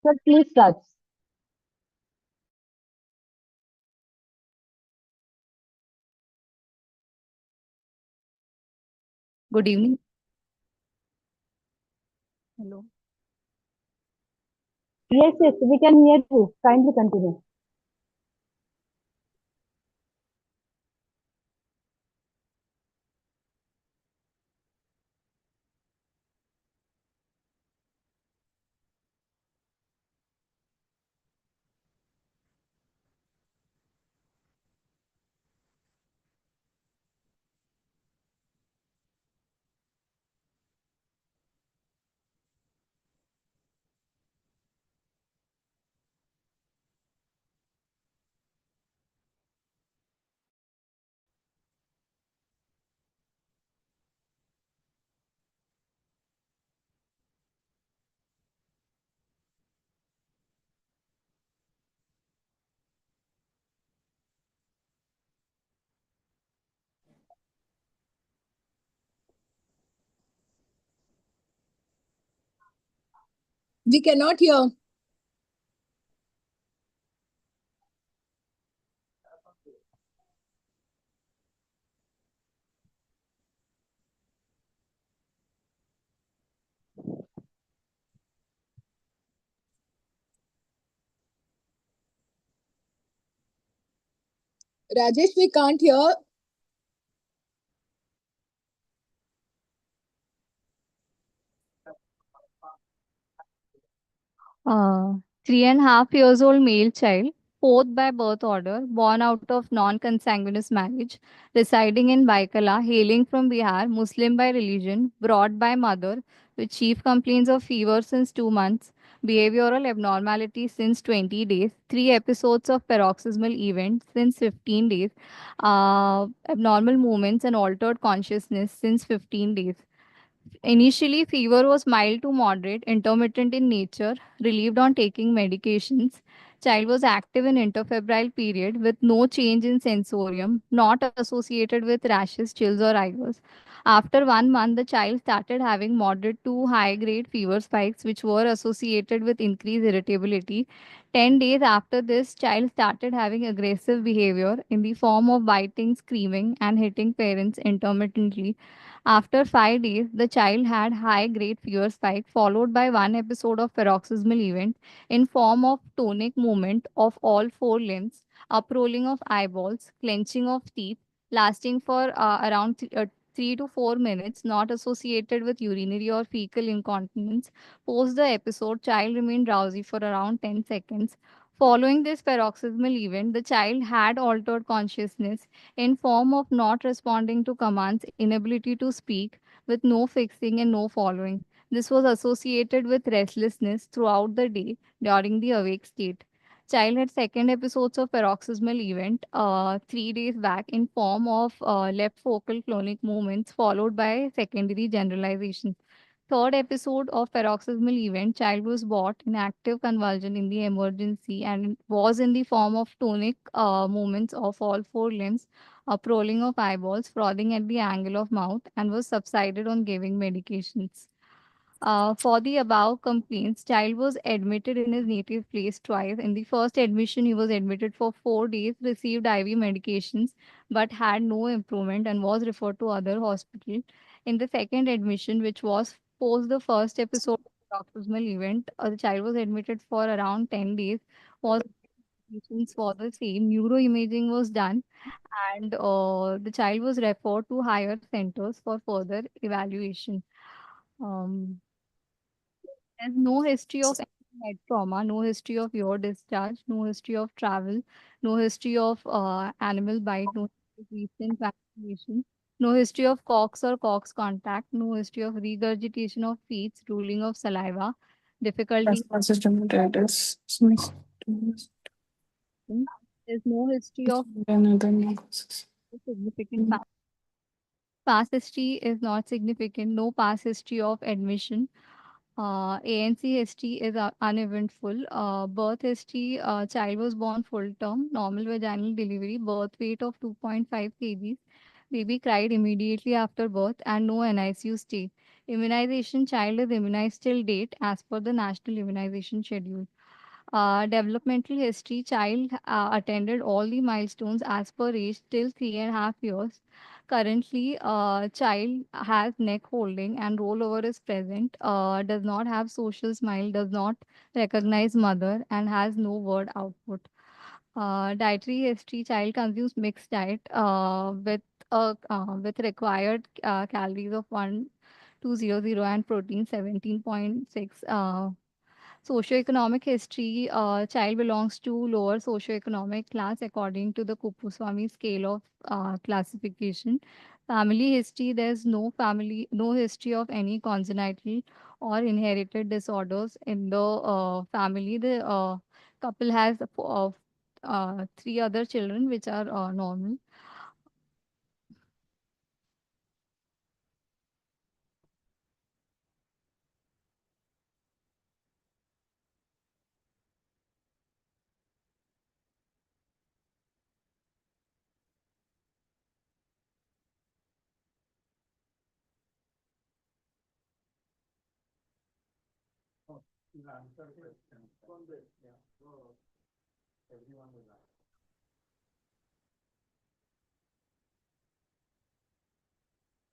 Sir, please start. Good evening. Hello. Yes, yes, we can hear you. Kindly continue. We cannot hear. Rajesh, we can't hear. Uh, 3.5 years old male child, fourth by birth order, born out of non-consanguineous marriage, residing in Baikala, hailing from Bihar, Muslim by religion, brought by mother, with chief complaints of fever since 2 months, behavioral abnormality since 20 days, 3 episodes of paroxysmal events since 15 days, abnormal movements and altered consciousness since 15 days. Initially, fever was mild to moderate, intermittent in nature, relieved on taking medications. Child was active in interfebrile period with no change in sensorium, not associated with rashes, chills, or rigors. After 1 month, the child started having moderate to high grade fever spikes, which were associated with increased irritability. 10 days after this, child started having aggressive behavior in the form of biting, screaming, and hitting parents intermittently. After 5 days, the child had high grade fever spike followed by 1 episode of paroxysmal event in form of tonic movement of all four limbs, uprolling of eyeballs, clenching of teeth, lasting for around 3 to 4 minutes, not associated with urinary or fecal incontinence. Post the episode, child remained drowsy for around 10 seconds. Following this paroxysmal event, the child had altered consciousness in form of not responding to commands, inability to speak, with no fixing and no following. This was associated with restlessness throughout the day during the awake state. Child had second episodes of paroxysmal event 3 days back in form of left focal clonic movements followed by secondary generalization. Third episode of paroxysmal event, child was brought in active convulsion in the emergency and was in the form of tonic movements of all four limbs, prolling of eyeballs, frothing at the angle of mouth, and was subsided on giving medications. For the above complaints, child was admitted in his native place twice. In the first admission, he was admitted for 4 days, received IV medications, but had no improvement and was referred to other hospital. In the second admission, which was post the first episode of paroxysmal event, the child was admitted for around 10 days, was medications for the same. Neuroimaging was done, and the child was referred to higher centers for further evaluation. Um, there's no history of any head trauma, no history of your discharge, no history of travel, no history of animal bite, no history of recent vaccination, no history of cox or cox contact, no history of regurgitation of feeds, drooling of saliva, difficulty. Systematitis. in- There's no history of Another necrosis. significant past history is not significant, no past history of admission. ANC history is uneventful. Birth history, child was born full term, normal vaginal delivery, birth weight of 2.5 kgs. Baby cried immediately after birth and no NICU stay. Immunization, child is immunized till date as per the national immunization schedule. Developmental history, child attended all the milestones as per age till 3.5 years. Currently, child has neck holding and rollover is present, does not have social smile, does not recognize mother, and has no word output. Dietary history, child consumes mixed diet with required calories of 1200 and protein 17.6. Socioeconomic history, child belongs to lower socioeconomic class according to the Kupuswamy scale of classification. Family history, there's no history of any congenital or inherited disorders in the family. The couple has three other children which are normal.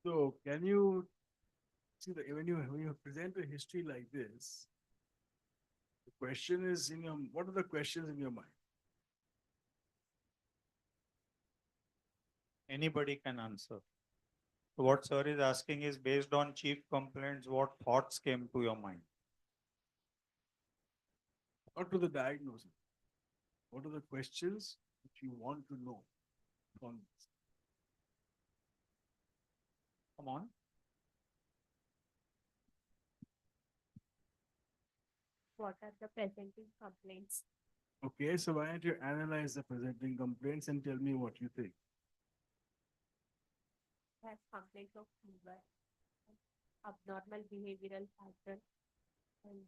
So can you see that when you present a history like this, the question is in your what are the questions in your mind? Anybody can answer. So what sir is asking is based on chief complaints, what thoughts came to your mind? Not to the diagnosis. What are the questions that you want to know from this? Come on. What are the presenting complaints? Okay, so why don't you analyze the presenting complaints and tell me what you think? Has complaints of fever, abnormal behavioral pattern, and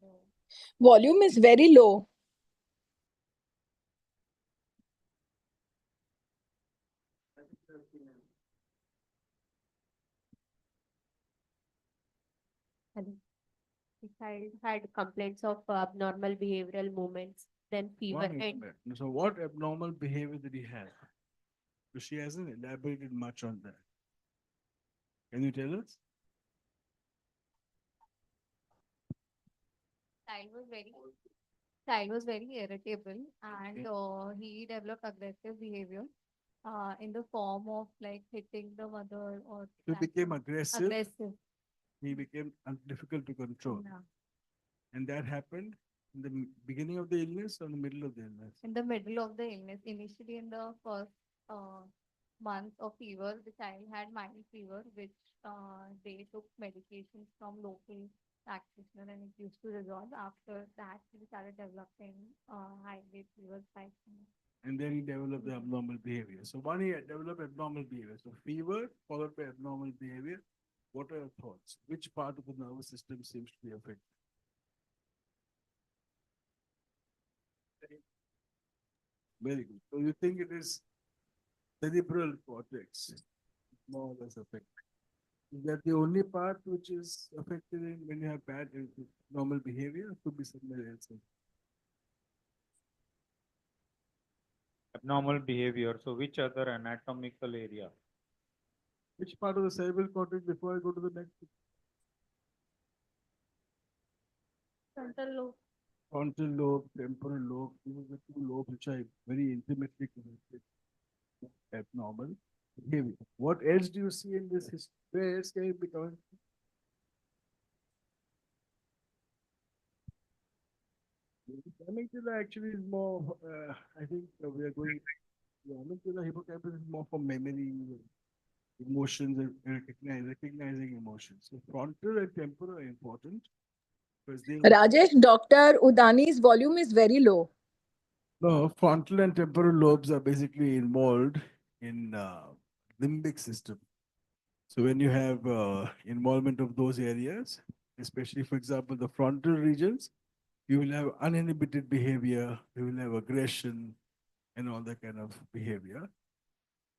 Volume is very low. the child had complaints of abnormal behavioral movements, then fever One and minute. So what abnormal behavior did he have? So she hasn't elaborated much on that. Can you tell us? Child was very irritable and he developed aggressive behavior in the form of like hitting the mother or He became aggressive. aggressive. He became difficult to control. Yeah. And that happened in the beginning of the illness or in the middle of the illness? In the middle of the illness, initially in the first month of fever, the child had mild fever, which they took medications from local practitioner and it used to resolve. After that, he started developing high grade fever spikes. And then he developed the abnormal behavior. So one, he had developed abnormal behavior. So fever followed by abnormal behavior. What are your thoughts? Which part of the nervous system seems to be affected? Very good. So you think it is cerebral cortex more or less affected? Is that the only part which is affected when you have bad normal behavior? It could be somewhere else. Abnormal behavior. So which other anatomical area? Which part of the cerebral cortex before I go to the next? frontal lobe. Frontal lobe, temporal lobe, these are the two lobes which are very intimately connected. Abnormal behavior. What else do you see in this history? Where else can it be coming? Amygdala actually is more, I think we are going, the amygdala hippocampus is more for memory, emotions, and recognizing emotions. So frontal and temporal are important. Because they Rajesh, Dr. Udani's volume is very low. No, frontal and temporal lobes are basically involved in limbic system. So when you have involvement of those areas, especially for example, the frontal regions, you will have uninhibited behavior, you will have aggression and all that kind of behavior.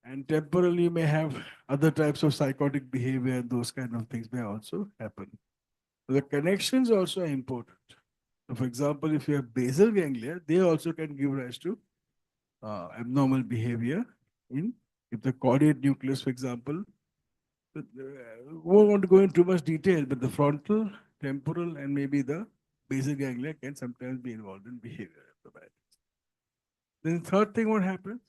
And temporally, you may have other types of psychotic behavior, and those kind of things may also happen. So the connections also are important. So for example, if you have basal ganglia, they also can give rise to abnormal behavior in, if the caudate nucleus, for example, won't want to go into too much detail, but the frontal, temporal, and maybe the basal ganglia can sometimes be involved in behavior abnormalities. Then the third thing, what happens?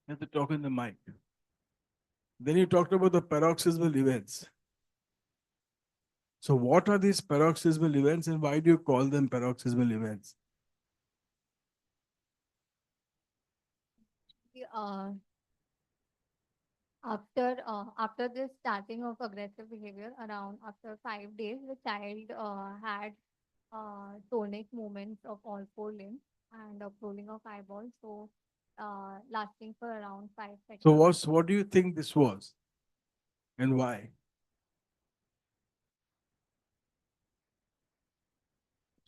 You have to talk in the mic. Then you talked about the paroxysmal events. So what are these paroxysmal events and why do you call them paroxysmal events? Uh, after this starting of aggressive behavior, around after 5 days, the child had tonic movements of all four limbs and a rolling of eyeballs. So lasting for around 5 seconds. So what do you think this was and why?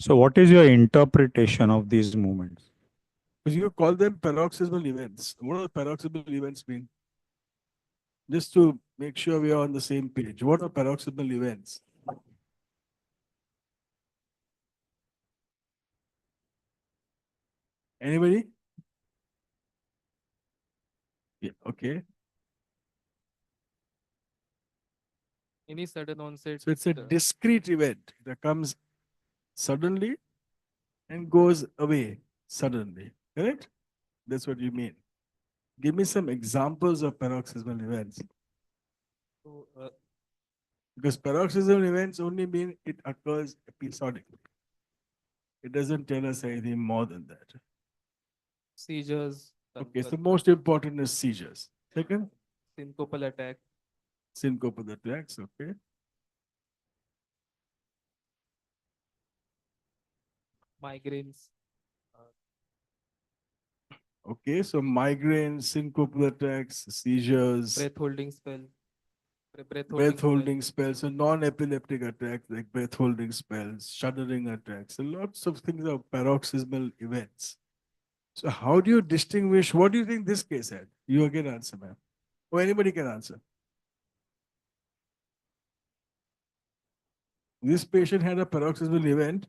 So what is your interpretation of these movements? Because you call them paroxysmal events. What do paroxysmal events mean? Just to make sure we are on the same page. What are paroxysmal events? Anybody? Yeah, okay. Any sudden onset. So it's a discrete event that comes suddenly and goes away suddenly. Correct? That's what you mean. Give me some examples of paroxysmal events. So, Because paroxysmal events only mean it occurs episodically. It doesn't tell us anything more than that. seizures. Okay, so most important is seizures. Second, Syncopal attack. syncopal attacks. Okay. Migraines. Okay, so migraines, syncopal attacks, seizures, Breath holding spell. breath holding spells, so non-epileptic attacks like breath holding spells, shuddering attacks, so lots of things are paroxysmal events. So how do you distinguish? What do you think this case had? You again answer, ma'am. Or anybody can answer. This patient had a paroxysmal event,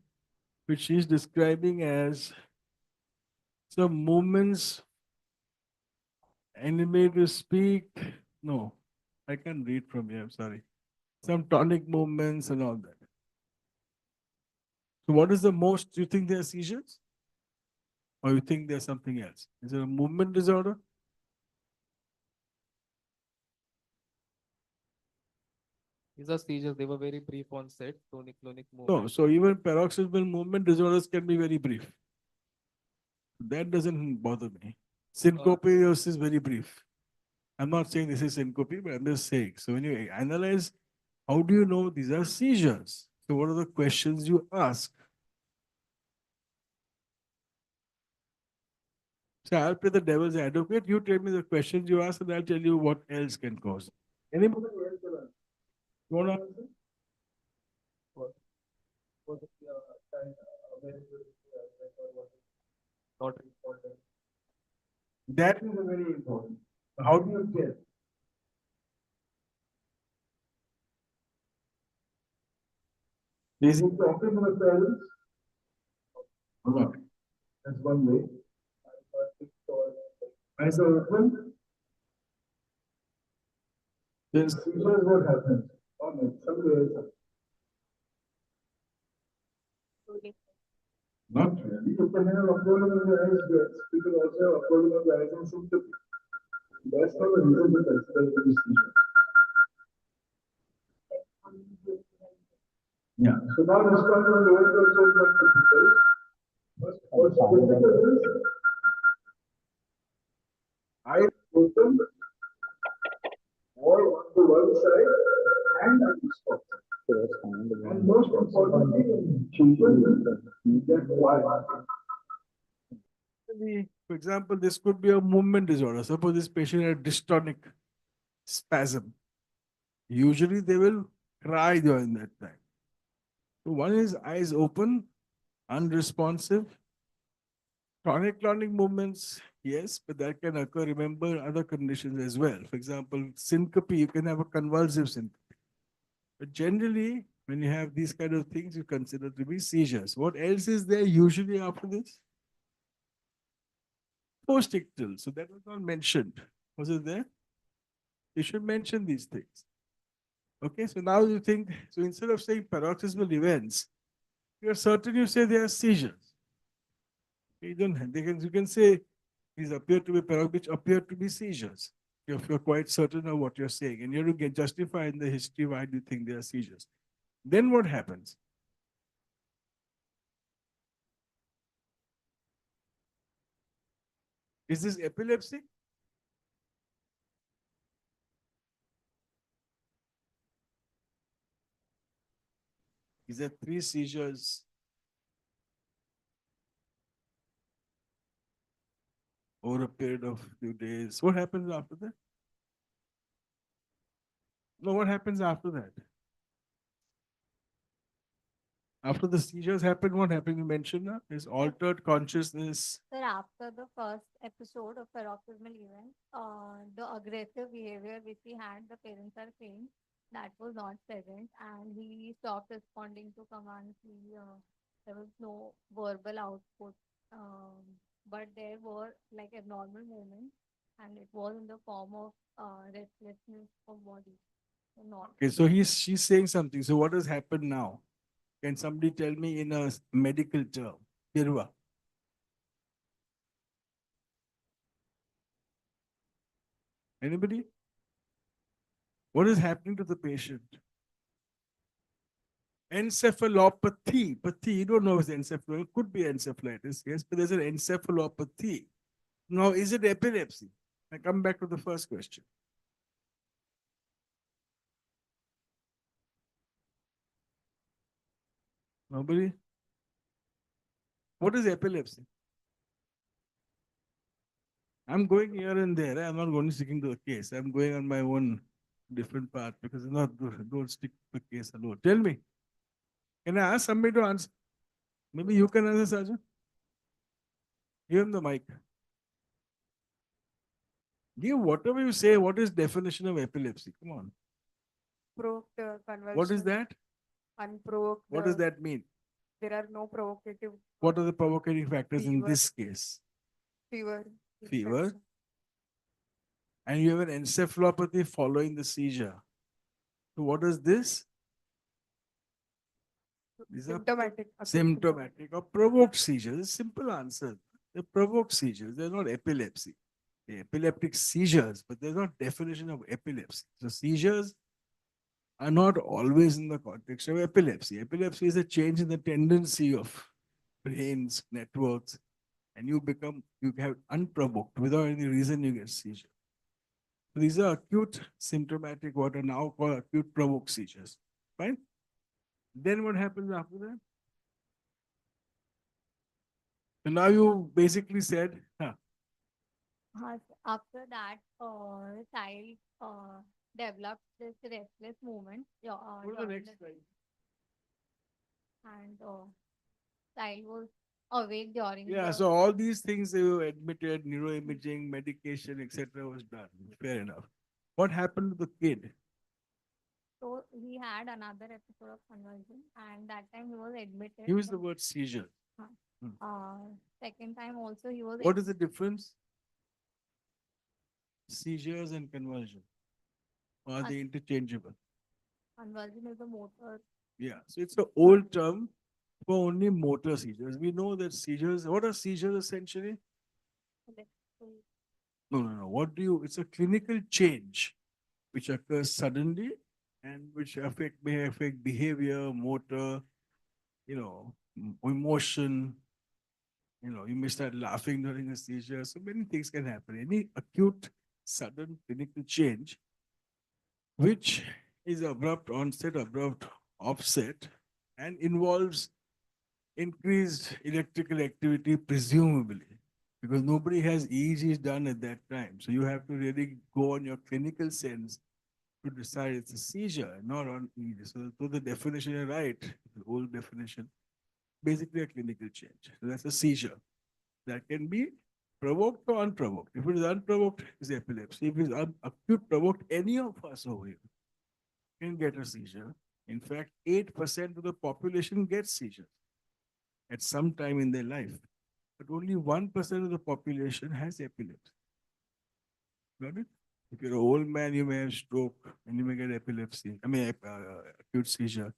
which she's describing as some movements. Anybody to speak? No, I can't read from here. I'm sorry. Some tonic movements and all that. So what is the most? Do you think they're seizures? Or you think there's something else? Is it a movement disorder? These are seizures. They were very brief onset. Tonic-clonic movement. No, so even paroxysmal movement disorders can be very brief. That doesn't bother me. Syncope is very brief. I'm not saying this is syncope, but I'm just saying. So when you analyze, how do you know these are seizures? So what are the questions you ask? So I'll play the devil's advocate. You tell me the questions you ask, and I'll tell you what else can cause. Anybody else want to answer? Not important. That is very important. How do you tell? Is he talking to the parents? Or not? That's one way. Eyes are open. Then seizures, what happens? Oh no, somebody else. Not really. You can have uploading of the eyes, yes. People also have uploading of the eyes and symptoms. That's not the reason to consider it to be seizure. Yeah. So now respond to the lower also is not typical. What's typical is eyes open or on the one side and on the spot. And most importantly, children get quiet. For example, this could be a movement disorder. Suppose this patient had dystonic spasm. Usually they will cry during that time. So one is eyes open, unresponsive, Tonic-clonic movements, yes, but that can occur, remember, other conditions as well. For example, syncope, you can have a convulsive syncope. But generally, when you have these kind of things, you consider to be seizures. What else is there usually after this? Postictal. So that was not mentioned. Was it there? You should mention these things. Okay, so now you think, so instead of saying paroxysmal events, you're certain you say they are seizures. You don't, you can say these appear to be which appear to be seizures. If you're quite certain of what you're saying, and you have to justify in the history why do you think they are seizures. Then what happens? Is this epilepsy? Is there 3 seizures over a period of few days? What happens after that? No, what happens after that? After the seizures happen, what happened? You mentioned that is altered consciousness. Sir, after the first episode of paroxysmal event, the aggressive behavior which he had, the parents are saying that was not present, and he stopped responding to commands. There was no verbal output, but there were like abnormal movements, and it was in the form of restlessness of body. So not Okay, so she's saying something. So what has happened now? Can somebody tell me in a medical term? Kirwa. Anybody? What is happening to the patient? Encephalopathy. Pathy, you don't know if it's encephalopathy. It could be encephalitis, yes, but there's an encephalopathy. Now, is it epilepsy? I come back to the first question. Nobody? What is epilepsy? I'm going here and there. I'm not going sticking to the case. I'm going on my own different path because it's not good. Don't stick to the case alone. Tell me. Can I ask somebody to answer? Maybe you can answer, Sergeant. Give him the mic. Give whatever you say. What is definition of epilepsy? Come on. Provoked convulsion. What is that? Unprovoked. What does that mean? There are no provocative What are the provocating factors in Fever. this case? fever. Fever. infection. And you have an encephalopathy following the seizure. So what is this? These are Symptomatic. symptomatic or provoked seizures. Simple answer. They're provoked seizures. They're not epilepsy. They're epileptic seizures, but there's not definition of epilepsy. So seizures are not always in the context of epilepsy. Epilepsy is a change in the tendency of brains, networks, and you have unprovoked, without any reason you get seizure. So these are acute symptomatic, what are now called acute provoked seizures. Fine? Then what happens after that? So now you basically said, After that, child developed this restless movement. what is the during next slide? and child was awake during Yeah, the so all these things you admitted, neuroimaging, medication, etc. was done. Fair enough. What happened to the kid? so he had another episode of convulsion, and that time he was admitted. Use the word seizure. Second time also he was. What is the difference? Seizures and convulsion. Or are they interchangeable? Convulsion is a motor. Yeah, so it's an old term for only motor seizures. We know that seizures, what are seizures essentially? No. It's a clinical change which occurs suddenly and which may affect behavior, motor, emotion. You may start laughing during a seizure. So many things can happen. Any acute, sudden clinical change, which is abrupt onset, abrupt offset, and involves increased electrical activity, presumably, because nobody has EEGs done at that time. So you have to really go on your clinical sense to decide it's a seizure, not on EEG. So the definition is right, the old definition, basically a clinical change. So that's a seizure. That can be provoked or unprovoked. If it is unprovoked, it's epilepsy. If it's acute provoked, any of us over here can get a seizure. In fact, 8% of the population gets seizures at some time in their life. But only 1% of the population has epilepsy. Got it? If you're an old man, you may have stroke and you may get epilepsy. I mean, acute seizure.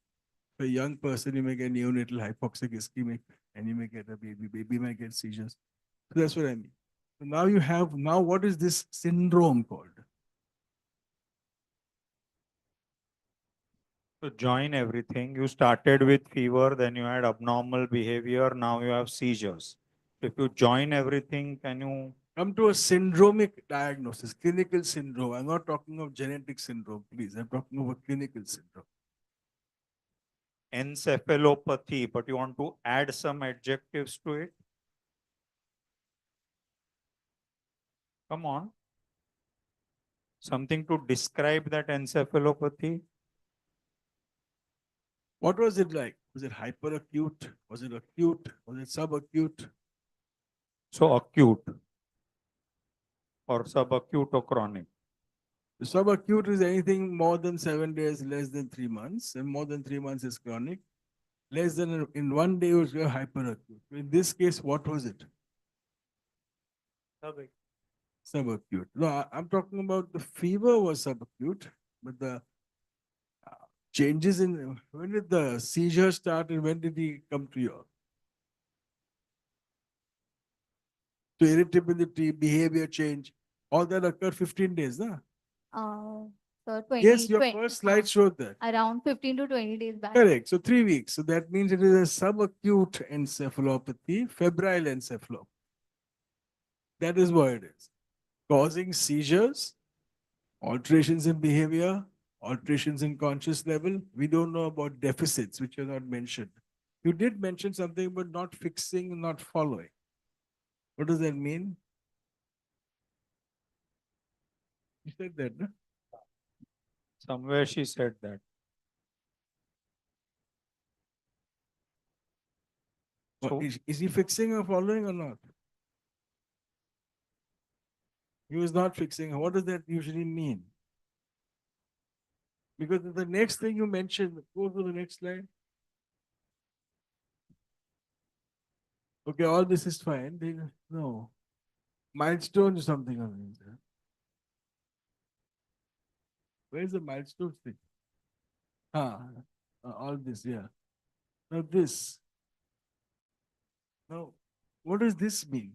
For a young person, you may get neonatal hypoxic ischemic and you may get a baby. Baby may get seizures. So that's what I mean. So now you have, now what is this syndrome called? To join everything, you started with fever, then you had abnormal behavior, now you have seizures. If you join everything, can you Come to a syndromic diagnosis, clinical syndrome. I'm not talking of genetic syndrome, please. I'm talking of a clinical syndrome. encephalopathy, but you want to add some adjectives to it? Come on. Something to describe that encephalopathy? What was it like? Was it hyperacute? Was it acute? Was it subacute? So acute or subacute or chronic. The subacute is anything more than 7 days, less than 3 months, and more than 3 months is chronic. Less than in 1 day was hyperacute. In this case, what was it? Subacute. No, I'm talking about the fever was subacute, but the changes in, when did the seizure start and when did he come to you? So irritability, behavior change, all that occurred 15 days, no? So 20, Yes, your 20 first slide showed that. around 15 to 20 days back. Correct. So 3 weeks. So that means it is a subacute encephalopathy, febrile encephalopathy. That is what it is. Causing seizures, alterations in behavior, alterations in conscious level. We don't know about deficits, which are not mentioned. You did mention something about not fixing, not following. What does that mean? You said that, no? Somewhere she said that. So- Is he fixing or following or not? He was not fixing. What does that usually mean? Because the next thing you mentioned, go to the next slide. Okay, all this is fine. No. Milestone or something on there. Where's the milestone thing? All this, yeah. Now this. Now, what does this mean?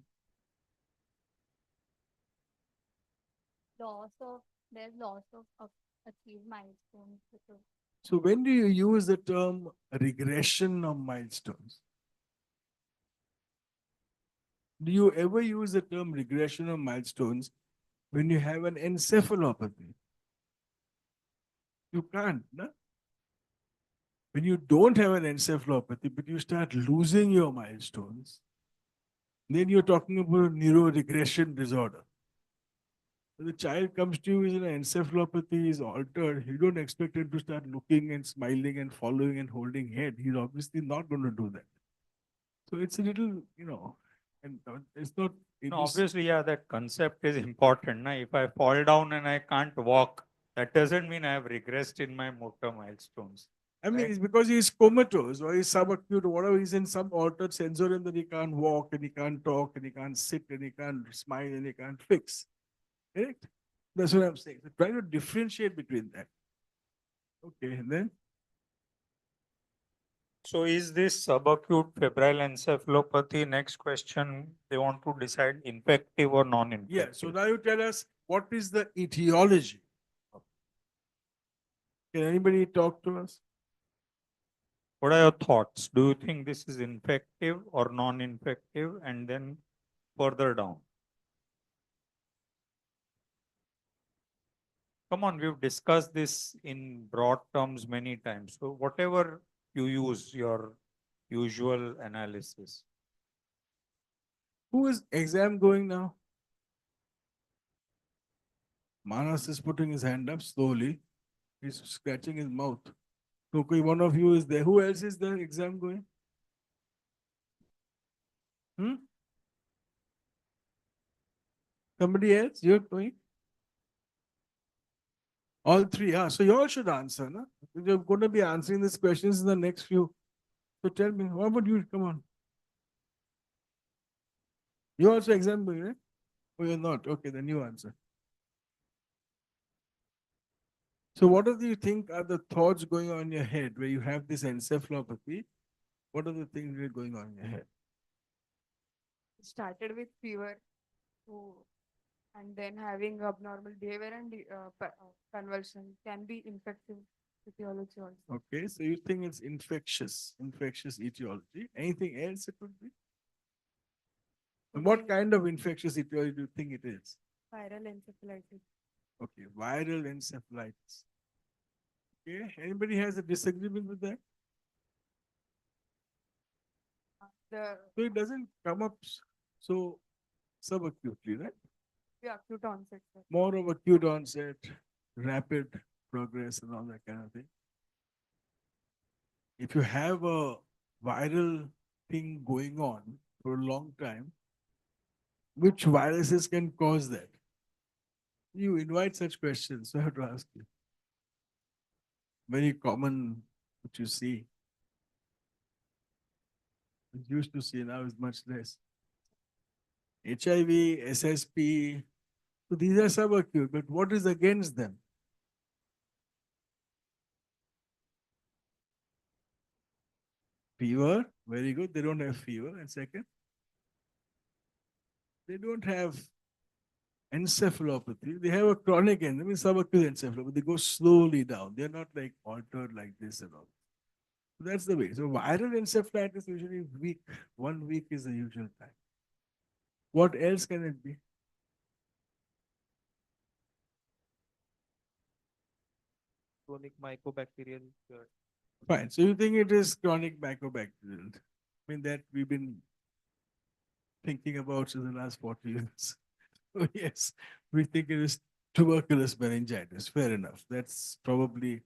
There's loss of achieved milestones. So when do you use the term regression of milestones? Do you ever use the term regression of milestones when you have an encephalopathy? You can't, no? When you don't have an encephalopathy, but you start losing your milestones, then you're talking about a neuroregression disorder. When the child comes to you with an encephalopathy is altered, you don't expect him to start looking and smiling and following and holding head. He's obviously not going to do that. So it's a little, and it's not. No, obviously, yeah, that concept is important. Na? If I fall down and I can't walk, that doesn't mean I have regressed in my motor milestones. I mean, Right. it's because he's comatose or he's subacute or whatever. He's in some altered sensorium that he can't walk and he can't talk and he can't sit and he can't smile and he can't fix. Correct? That's what I'm saying. So try to differentiate between that. Okay, and then? So is this subacute febrile encephalopathy? Next question, they want to decide infective or non-infective. Yeah, so now you tell us what is the etiology? Can anybody talk to us? What are your thoughts? Do you think this is infective or non-infective? And then further down. Come on, we've discussed this in broad terms many times. So whatever you use, your usual analysis. Who is exam going now? Manas is putting his hand up slowly. He's scratching his mouth. So one of you is there. Who else is there exam going? Somebody else? You're going? All three, so you all should answer, no? You're going to be answering these questions in the next few. So tell me, what about you? Come on. You also example, right? Oh, you're not. Okay, then you answer. So what do you think are the thoughts going on in your head where you have this encephalopathy? What are the things that are going on in your head? Started with fever, so, and then having abnormal behavior and convulsion can be infective etiology also. Okay, so you think it's infectious etiology. Anything else it could be? And what kind of infectious etiology do you think it is? Viral encephalitis. Okay, viral encephalitis. Okay, anybody has a disagreement with that? The So it doesn't come up so subacutely, right? acute onset, sir. More of acute onset, rapid progress and all that kind of thing. If you have a viral thing going on for a long time, which viruses can cause that? You invite such questions, so I have to ask you. Very common, what you see. Used to see, now is much less. HIV, SSP, so these are subacute, but what is against them? Fever, very good. They don't have fever. And second, they don't have encephalopathy. They have a chronic subacute encephalopathy. They go slowly down. They're not like altered like this and all. So that's the way. So viral encephalitis usually week. 1 week is the usual time. What else can it be? Chronic mycobacterial cure. Fine. So you think it is chronic mycobacterial? I mean that we've been thinking about in the last 40 years. Oh, yes, we think it is tuberculous meningitis. Fair enough. That's probably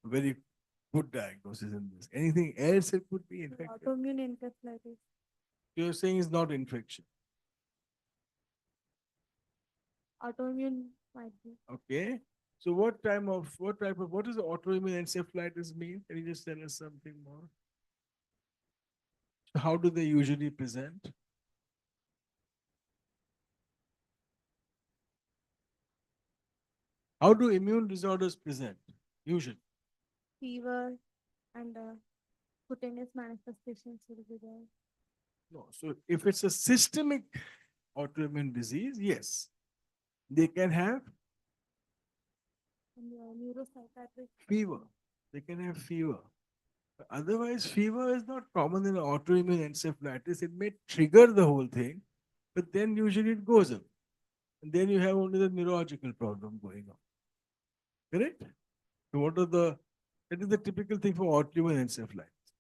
a very good diagnosis in this. Anything else it could be infected? Autoimmune encephalitis. You're saying it's not infection. Autoimmune might be. Okay. So what type of what does autoimmune encephalitis mean? Can you just tell us something more? So how do they usually present? How do immune disorders present? Usually. Fever and cutaneous manifestations will be there. No. So if it's a systemic autoimmune disease, yes, they can have And neuropsychiatric. fever. They can have fever. Otherwise, fever is not common in autoimmune encephalitis. It may trigger the whole thing, but then usually it goes up. And then you have only the neurological problem going on. Correct? So that is the typical thing for autoimmune encephalitis.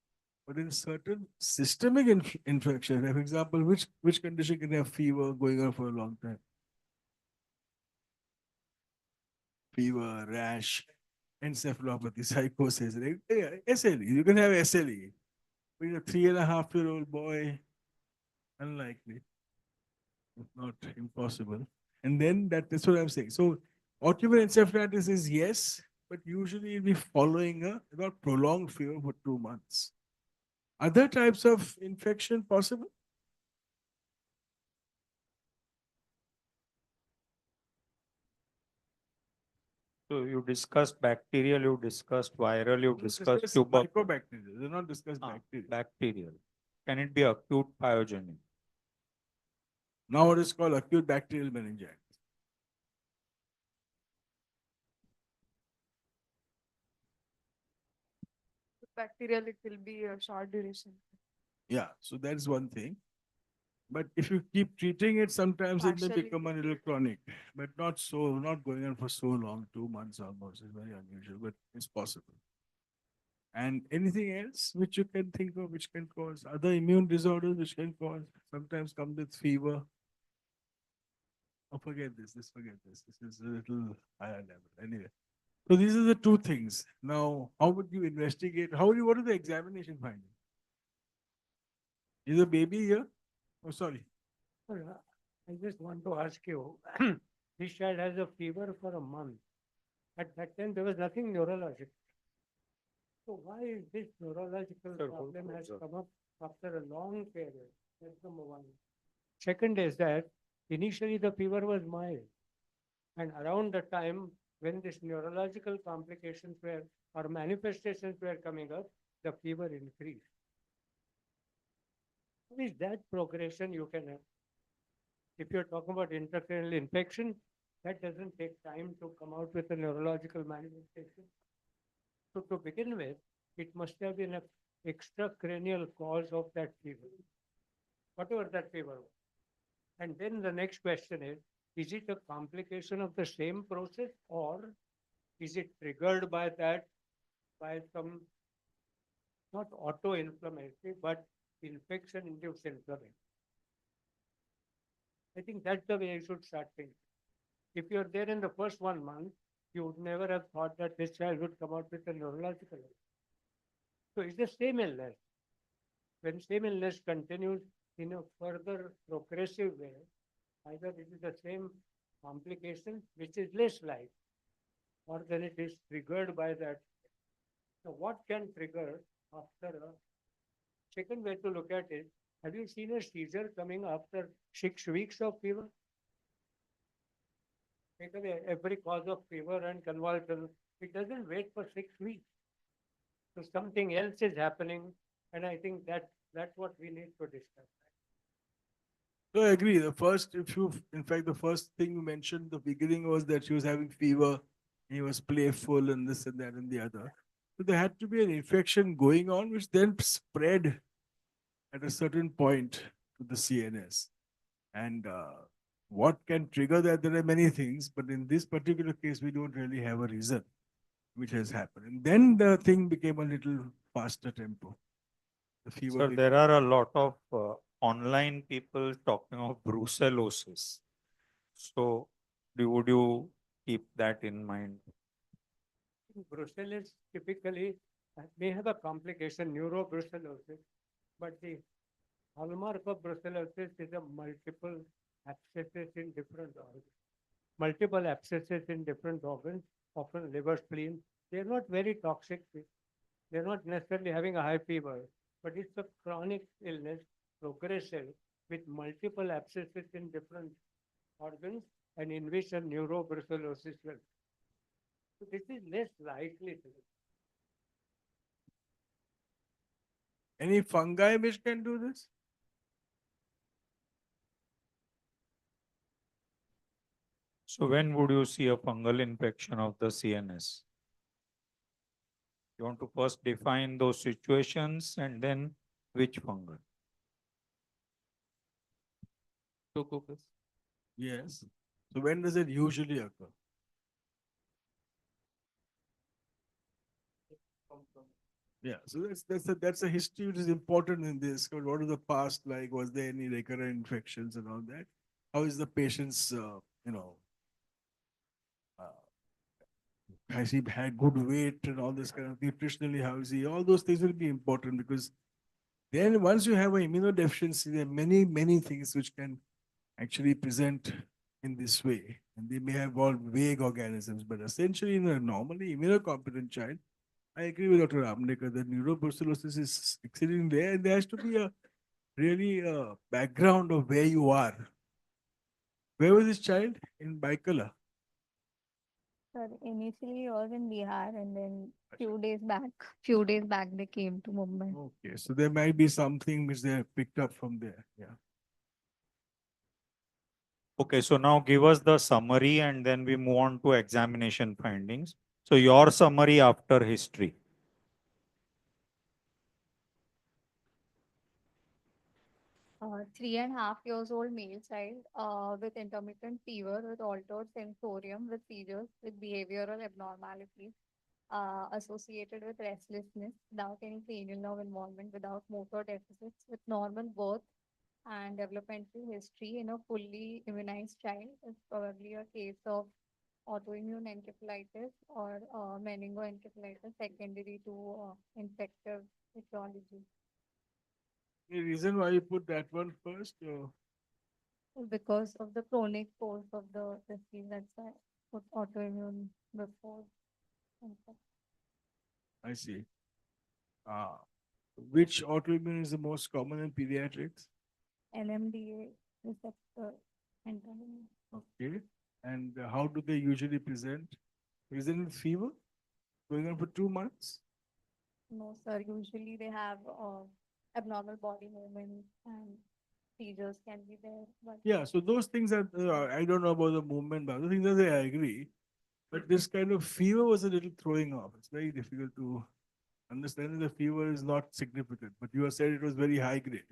But in certain systemic infection, for example, which condition can have fever going on for a long time? Fever, rash, encephalopathy, psychosis, right? Yeah, SLE. You can have SLE. With a 3.5-year-old boy, unlikely, if not impossible. And then that's what I'm saying. So autoimmune encephalitis is yes, but usually it'll be following a not prolonged fever for 2 months. Other types of infection possible? So you discussed bacterial, you discussed viral, you discussed Mycobacterial. They're not discussed bacterial. bacterial. Can it be acute pyogenic? Now it is called acute bacterial meningitis. Bacterial, it will be a short duration. Yeah, so that's one thing. But if you keep treating it, sometimes it may Partially. become a little chronic, but not going on for so long, 2 months almost is very unusual, but it's possible. And anything else which you can think of, which can cause other immune disorders, which can cause, sometimes come with fever. Oh, forget this. This is a little higher level. Anyway, so these are the two things. Now, how would you investigate? What are the examination findings? Is a baby here? Oh, sorry. I just want to ask you, this child has a fever for a month. At that time, there was nothing neurological. So why is this neurological problem has come up after a long period? That's number one. Second is that initially the fever was mild. And around the time when this neurological complications were or manifestations were coming up, the fever increased. What is that progression you can have? If you're talking about intracranial infection, that doesn't take time to come out with a neurological manifestation. So to begin with, it must have been an extracranial cause of that fever, whatever that fever was. And then the next question is it a complication of the same process or is it triggered by that, by some, not auto-inflammatory, but infection-induced inflammation? I think that's the way you should start thinking. If you're there in the first 1 month, you would never have thought that this child would come out with a neurological illness. So it's the same illness. When same illness continues in a further progressive way, either it is the same complication, which is less light, or then it is triggered by that. So what can trigger after a second way to look at it? Have you seen a seizure coming after 6 weeks of fever? Take away every cause of fever and convulsion. It doesn't wait for 6 weeks. So something else is happening, and I think that's what we need to discuss. So I agree. In fact, the first thing you mentioned, the beginning was that she was having fever, he was playful and this and that and the other. So there had to be an infection going on, which then spread at a certain point to the CNS. And what can trigger that? There are many things, but in this particular case, we don't really have a reason which has happened. And then the thing became a little faster tempo. The fever. Sir, there are a lot of online people talking of brucellosis. So, would you keep that in mind? Brucellosis typically may have a complication, neurobrucellosis, but the hallmark of brucellosis is a multiple abscesses in different organs. Multiple abscesses in different organs, often liver, spleen. They're not very toxic. They're not necessarily having a high fever, but it's a chronic illness, progressive, with multiple abscesses in different organs, and in which a neurobrucellosis will. So this is less likely to. Any fungi which can do this? So, when would you see a fungal infection of the CNS? You want to first define those situations and then which fungal? Coccus. Yes. So when does it usually occur? Yeah, so that's a history which is important in this. What is the past like? Was there any recurrent infections and all that? How is the patient's, has he had good weight and all this kind of nutritionally? How is he? All those things will be important because then once you have an immunodeficiency, there are many things which can actually present in this way, and they may have all vague organisms, but essentially in a normally immunocompetent child, I agree with Dr. Amdekar that neurobrucellosis is exceeding there, and there has to be a really background of where you are. Where was this child? In Baikala? Sir, initially he was in Bihar and then few days back they came to Mumbai. Okay, so there might be something which they have picked up from there. Yeah. Okay, so now give us the summary and then we move on to examination findings. So your summary after history. 3.5 years old male child with intermittent fever, with altered sensorium, with seizures, with behavioral abnormalities associated with restlessness, without any cranial nerve involvement, without motor deficits, with normal birth and developmental history in a fully immunized child. Is probably a case of autoimmune encephalitis or meningoencephalitis secondary to infective etiology. Any reason why you put that one first? Because of the chronic course of the disease, that's why I put autoimmune before. I see. Uh, which autoimmune is the most common in pediatrics? NMDA receptor antagonist. Okay. And how do they usually present? Present with fever? Going on for 2 months? No, sir. Usually they have abnormal body movements and seizures can be there. But Yeah, so those things are, I don't know about the movement, but other things are there, I agree. But this kind of fever was a little throwing off. It's very difficult to understand that the fever is not significant, but you have said it was very high grade.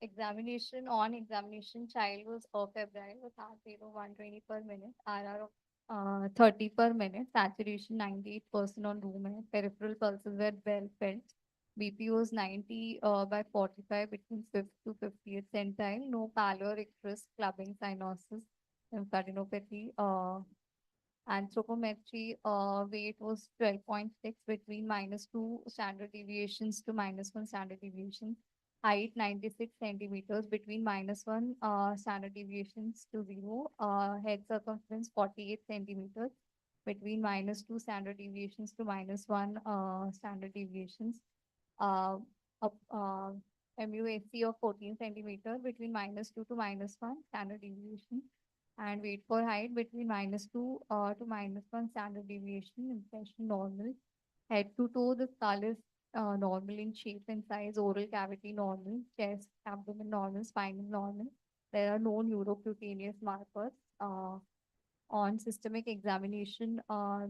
on examination, child was febrile with heart rate of 120 per minute, RR of 30 per minute, saturation 98% on room air, peripheral pulses were well felt. BP was 90 by 45 between 5th to 50th centile, no pallor, icterus, clubbing, cyanosis, lymphadenopathy, anthropometry weight was 12.6 between -2 standard deviations to -1 standard deviation. Height 96 centimeters between -1 standard deviations to 0. Head circumference 48 centimeters between -2 standard deviations to -1 standard deviations. Uh, MUAC of 14 centimeters between -2 to -1 standard deviation, and weight for height between -2 to -1 standard deviation. Impression normal. Head to toe, the skull is normal in shape and size. Oral cavity normal. Chest, abdomen normal. Spine is normal. There are no neurocutaneous markers. On systemic examination,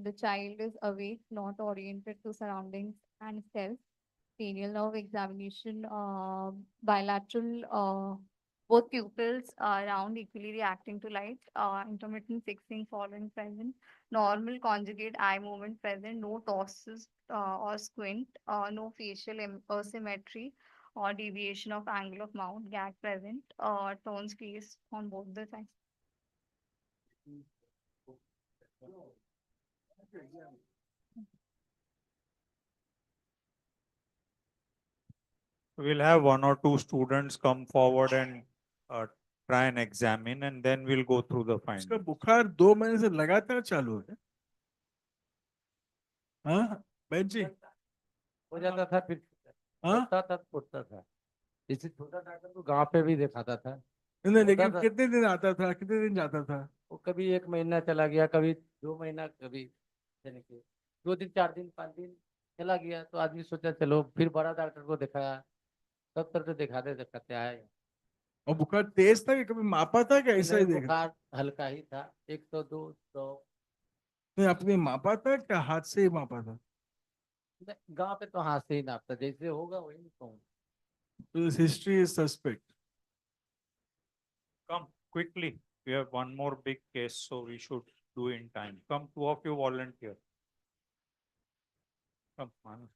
the child is awake, not oriented to surroundings and self. Cranial nerve examination, bilateral, both pupils are round, equally reacting to light, intermittent fixing following present, normal conjugate eye movement present, no tosses or squint, no facial asymmetry or deviation of angle of mouth, gag present, turns face on both the sides. We'll have one or two students come forward and try and examine, and then we'll go through the उसका findings. बुखार 2 महीने से लगातार चालू है हाँ बहन जी हो जाता था फिर हाँ उठता था उठता था। इसी छोटा डॉक्टर को गांव पे भी दिखाता था। नहीं लेकिन होता था। कितने दिन आता था कितने दिन जाता था वो कभी 1 महीना चला गया, कभी 2 महीना, कभी यानी कि 2 दिन 4 दिन 5 दिन चला गया, तो आदमी सोचा चलो फिर बड़ा डॉक्टर को दिखाया, सब तरह से दिखाते दिखाते आए। और बुखार तेज था कि कभी मापा था क्या ऐसा ही नहीं, देखा बुखार हल्का ही था, 102 100। नहीं अपने मापा था क्या हाथ से ही मापा था गांव पे तो हाथ से ही नापता, जैसे होगा वही कहूँ। तो this history is suspect Come quickly. We have one more big case, so we should do in time. Come, two of you volunteer. Come, Manu.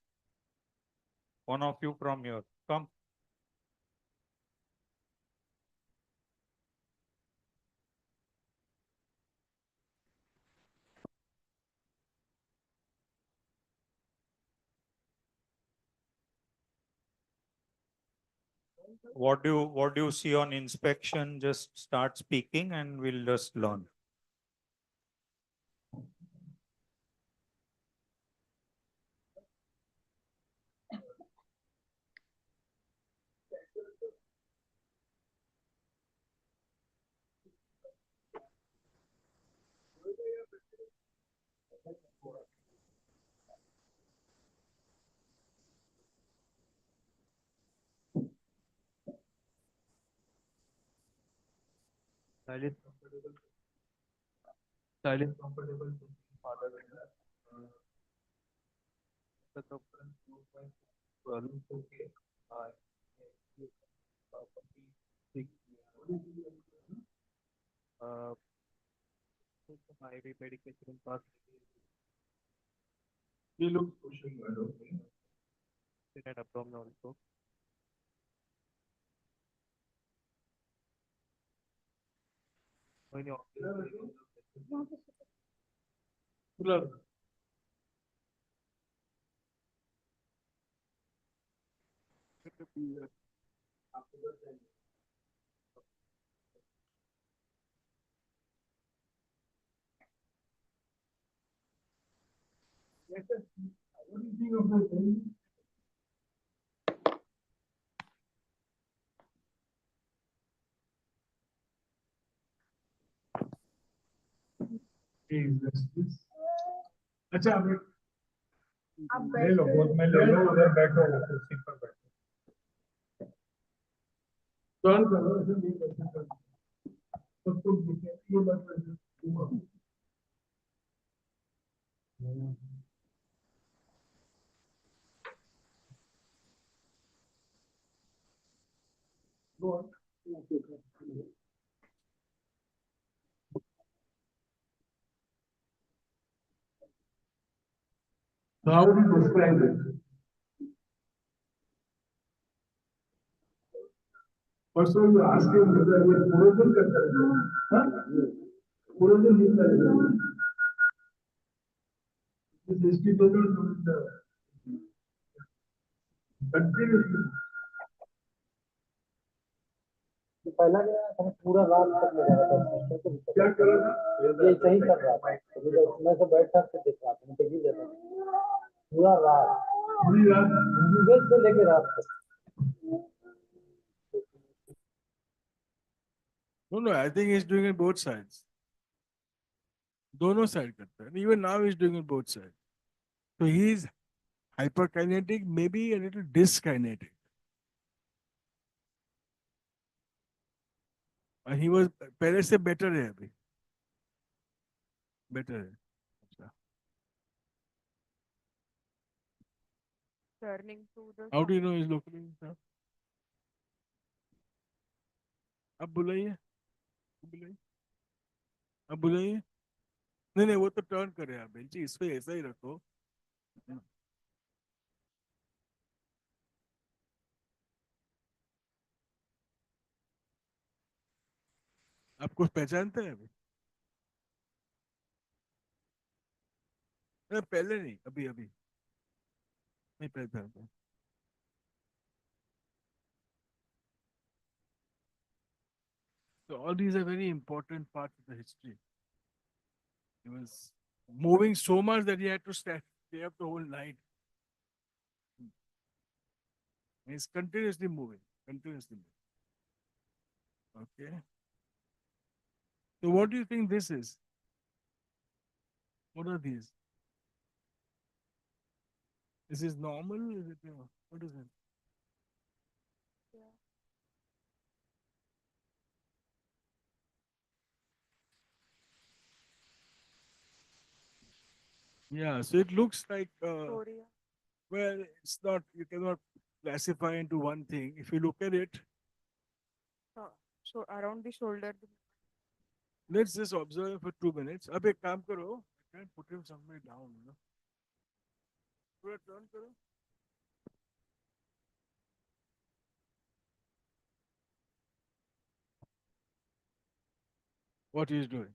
One of you from here. Come. What do you see on inspection? Just start speaking and we'll just learn. Silent comfortable. Silent comfortable to father the doctor problem okay. Uh, my medication pass. He looks pushing well, okay. And abdomen also. When you Cooler. What do you think of the thing? अच्छा आप ले लो बहुत में ले लो उधर बैठो कुर्सी पर बैठो टर्न करो ऐसे नहीं कर सकते सबको दिखे ये बात है Go on. So how would you describe it? First of all, you ask him whether he is corrosion करता है, हाँ? Corrosion नहीं करेगा. This is the continuously. पहला क्या था पूरा रात तक लगा रहा था सिस्टम के क्या कर रहा था? ये सही कर रहा था मैं तो बैठ कर देख रहा था टीवी देख रहा था पूरा रात पूरी रात सुबह से लेकर रात तक No, I think he's doing it both sides. दोनों साइड करता है. Even now he's doing it both sides. So he's hyperkinetic, maybe a little dyskinetic. And he was पहले से better है अभी. Better है. अच्छा. Turning to the How do you know he's locally? अब बुलाइए. अब बुलाइए. नहीं नहीं वो तो टर्न करे आप बेंची इस पे ऐसा ही रखो. आप कुछ पहचानते हैं अभी? पहले नहीं अभी अभी नहीं पहचानते. So all these are very important parts of the history. He was moving so much that he had to stay up the whole night. He's continuously moving, continuously moving. Okay. So what do you think this is? What are these? Is this normal? Is it, what is it? Yeah, so it looks like, Storia. well, it's not, you cannot classify into one thing. If you look at it, So around the shoulder. let's just observe for 2 minutes. अब एक काम करो, I can put him somewhere down, you know. थोड़ा turn करो. What he is doing?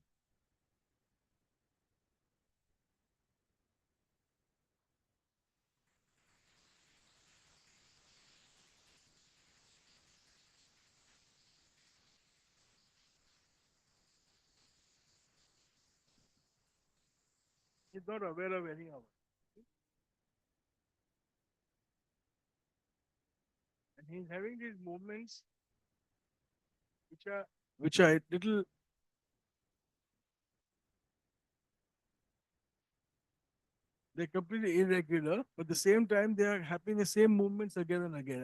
He's not aware of any of it. And he's having these movements which are little they're completely irregular, but at the same time they are happening the same movements again and again.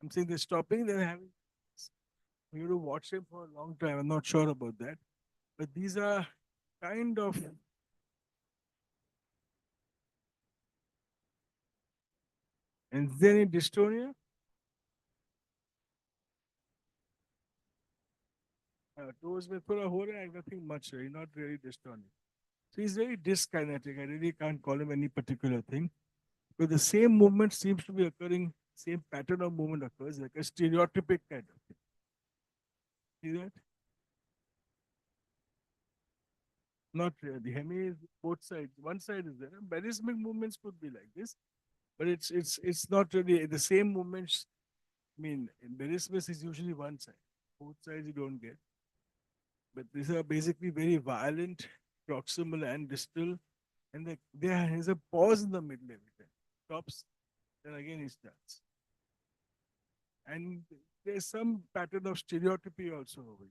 I'm saying they're stopping, they're having you have to watch them for a long time. I'm not sure about that. But these are kind of and is there any dystonia? Toes में थोड़ा हो रहा है, nothing much, not really dystonic. So he's very dyskinetic. I really can't call him any particular thing. But the same movement seems to be occurring, same pattern of movement occurs, like a stereotypic kind of thing. See that? Not really. Hemi is both sides. One side is there. Barismic movements could be like this, but it's not really the same movements I mean, embarrassment is usually one side. Both sides you don't get. But these are basically very violent, proximal and distal. And there is a pause in the middle every time. Stops, then again he starts. And there's some pattern of stereotypy also over here.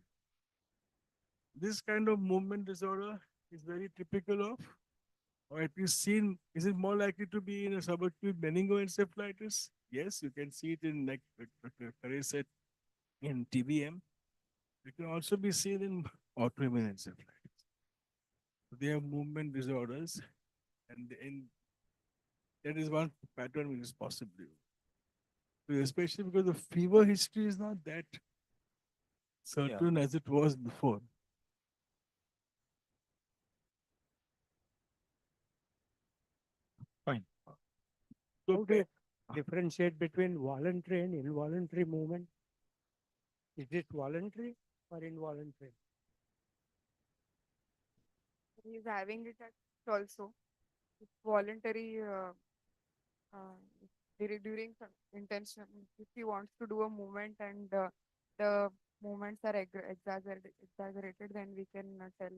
This kind of movement disorder is very typical of, or at least seen, is it more likely to be in a subacute meningoencephalitis? Yes, you can see it in, like Dr. Kare said, in TBM. It can also be seen in autoimmune encephalitis. They have movement disorders, and that is one pattern which is possibly. Especially because the fever history is not that certain as it was before. Fine. So differentiate between voluntary and involuntary movement. Is it voluntary or involuntary? He is having it at also. It's voluntary during some intention. If he wants to do a movement and the movements are exaggerated, then we can tell.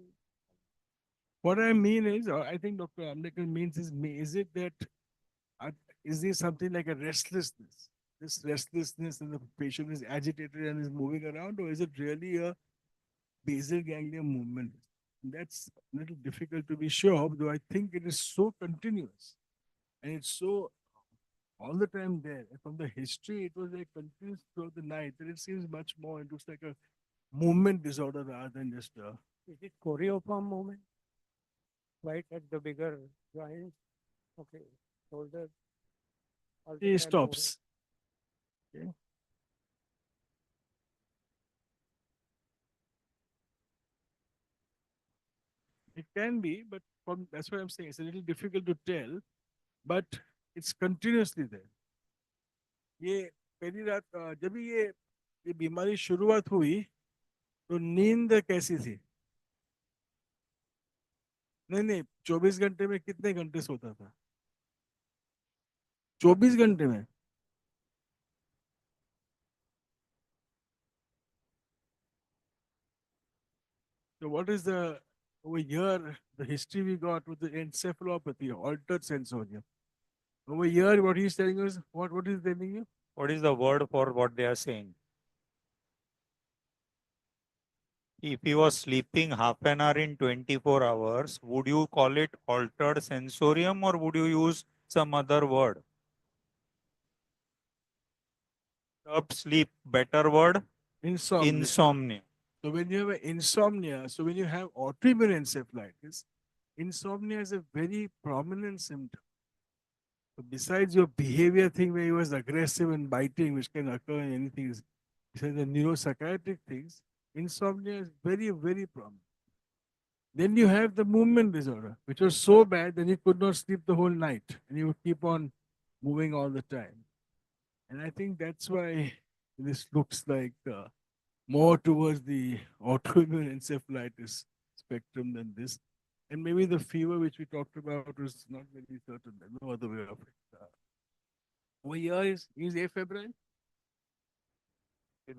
What I mean is, or I think Dr. Amdekar means is it that, is there something like a restlessness? This restlessness and the patient is agitated and is moving around, or is it really a basal ganglia movement? That's a little difficult to be sure, though I think it is so continuous and it's so all the time there. And from the history, it was like continuous throughout the night, and it seems much more. It looks like a movement disorder rather than just a. Is it choreoform movement? Right at the bigger joints. Okay, shoulder. all the He time stops. Okay. It can be, but that's what I'm saying. It's a little difficult to tell, but it's continuously there. ये पहली रात जब भी ये बीमारी शुरुआत हुई तो नींद कैसी थी? नहीं 24 घंटे में कितने घंटे सोता था? 24 घंटे में? So what is the over here the history we got with the encephalopathy, altered sensorium? Over here, what he's telling us, what is telling you? What is the word for what they are saying? If he was sleeping half an hour in 24 hours, would you call it altered sensorium or would you use some other word? Disturbed sleep, better word? Insomnia. Insomnia. So when you have insomnia, so when you have autoimmune encephalitis, insomnia is a very prominent symptom. So besides your behavior thing where he was aggressive and biting, which can occur in anything, besides the neuropsychiatric things, insomnia is very, very prominent. Then you have the movement disorder, which was so bad that you could not sleep the whole night and you would keep on moving all the time. And I think that's why this looks like more towards the autoimmune encephalitis spectrum than this. And maybe the fever which we talked about was not very certain. There's no other way of it. Over here is afebrile? He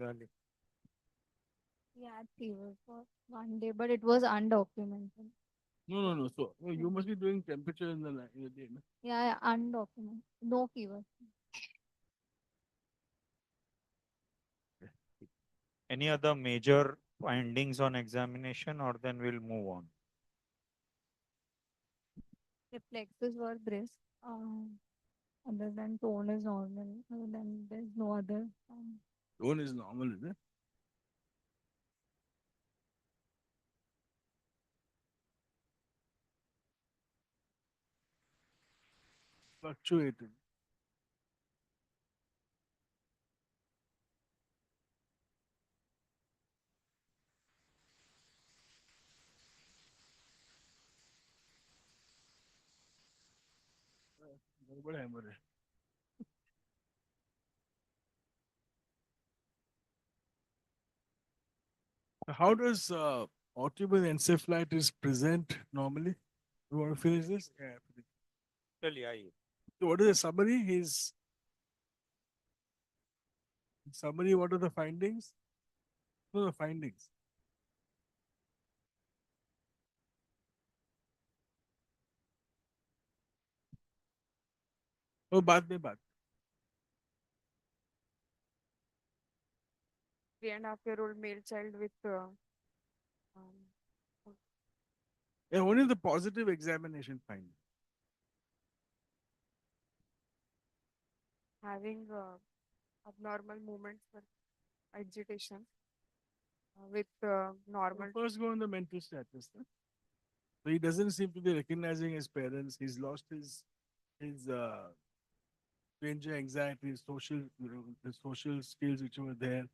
had fever for 1 day, but it was undocumented. No. So you must be doing temperature in the day. No? Yeah, undocumented. No fever. Any other major findings on examination or then we'll move on? Reflexes were brisk. Other than tone is normal. Other than there's no other. Tone is normal, is it? Fluctuating. How does autoimmune encephalitis present normally? You want to finish this? Yeah. So what is the summary? In summary, what are the findings? What are the findings? Oh, बाद में बात. 3.5-year-old male child with um, Yeah, only the positive examination finding. having abnormal movements for agitation with normal. First go on the mental status. Huh? So he doesn't seem to be recognizing his parents. He's lost his danger, anxiety, the social skills which were there.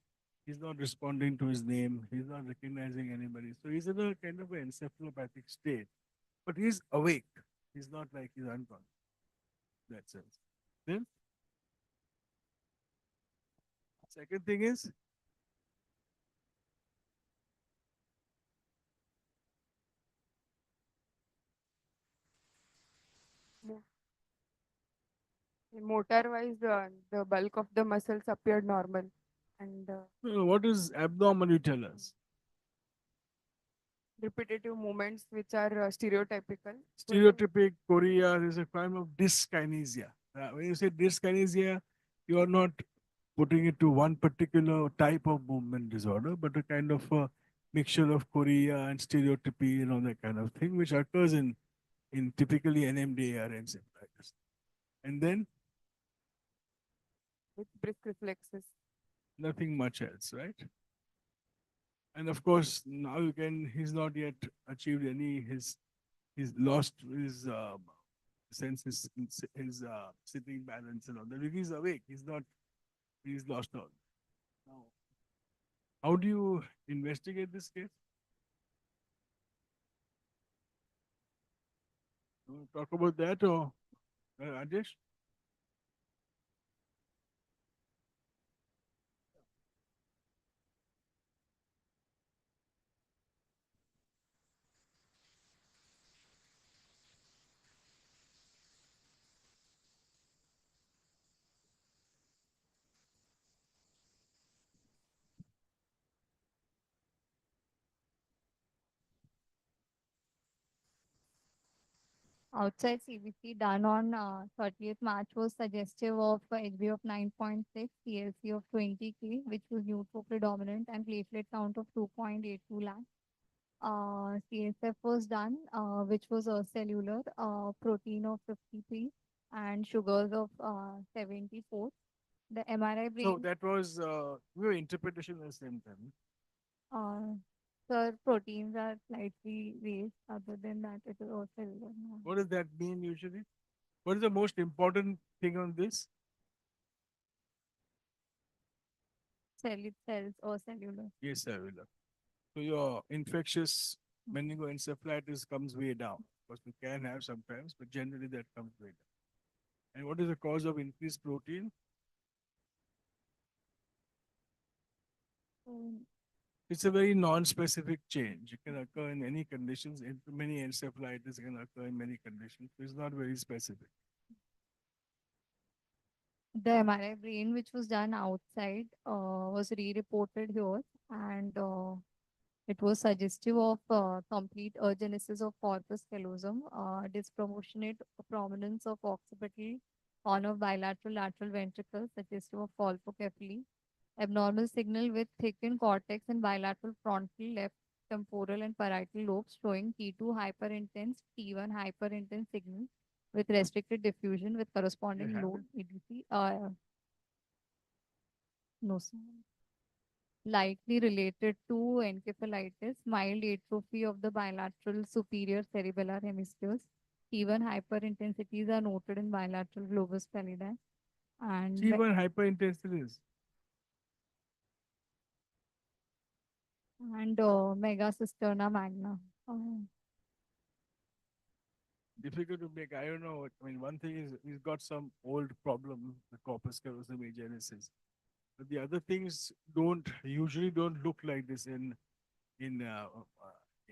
He's not responding to his name. He's not recognizing anybody. So he's in a kind of an encephalopathic state. But he's awake. He's not like he's unconscious. In that sense. Then, second thing is, Motor wise, the bulk of the muscles appeared normal, and what is abnormal, you tell us? repetitive movements which are stereotypical. Stereotypic chorea is a kind of dyskinesia. When you say dyskinesia, you are not putting it to one particular type of movement disorder, but a kind of a mixture of chorea and stereotypy and all that kind of thing, which occurs in typically NMDAR encephalitis. And then With brisk reflexes. nothing much else, right? And of course, now he's not yet achieved any, he's lost his senses, his sitting balance and all that. He's awake, he's lost all. Now, how do you investigate this case? You want to talk about that or Rajesh? Outside CBC done on 30th March was suggestive of HB of 9.6, CLC of 20K, which was neutro predominant, and platelet count of 2.82 lakh. CSF was done, which was a cellular protein of 53 and sugars of 74. The MRI brain. So that was your interpretation at the same time. Sir, proteins are slightly raised. Other than that, it is all cellular. What does that mean usually? What is the most important thing on this? Cells or cellular. Yes, cellular. So your infectious meningoencephalitis comes way down. Because we can have sometimes, but generally that comes way down. And what is the cause of increased protein? It's a very non-specific change. It can occur in any conditions. In many encephalitis can occur in many conditions. It's not very specific. The MRI brain, which was done outside, was re-reported here, and it was suggestive of complete genesis of corpus callosum, disproportionate prominence of occipital on of bilateral lateral ventricle, suggestive of colpocephaly, abnormal signal with thickened cortex and bilateral frontal left temporal and parietal lobes showing T2 hyperintense, T1 hyperintense signal with restricted diffusion with corresponding low EDC. No, sir. Likely related to encephalitis, mild atrophy of the bilateral superior cerebellar hemispheres. T1 hyperintensities are noted in bilateral globus pallidi. And T1 hyperintensities. And megacisterna magna. Difficult to make. I don't know. I mean, one thing is he's got some old problem, the corpus callosum agenesis. But the other things usually don't look like this in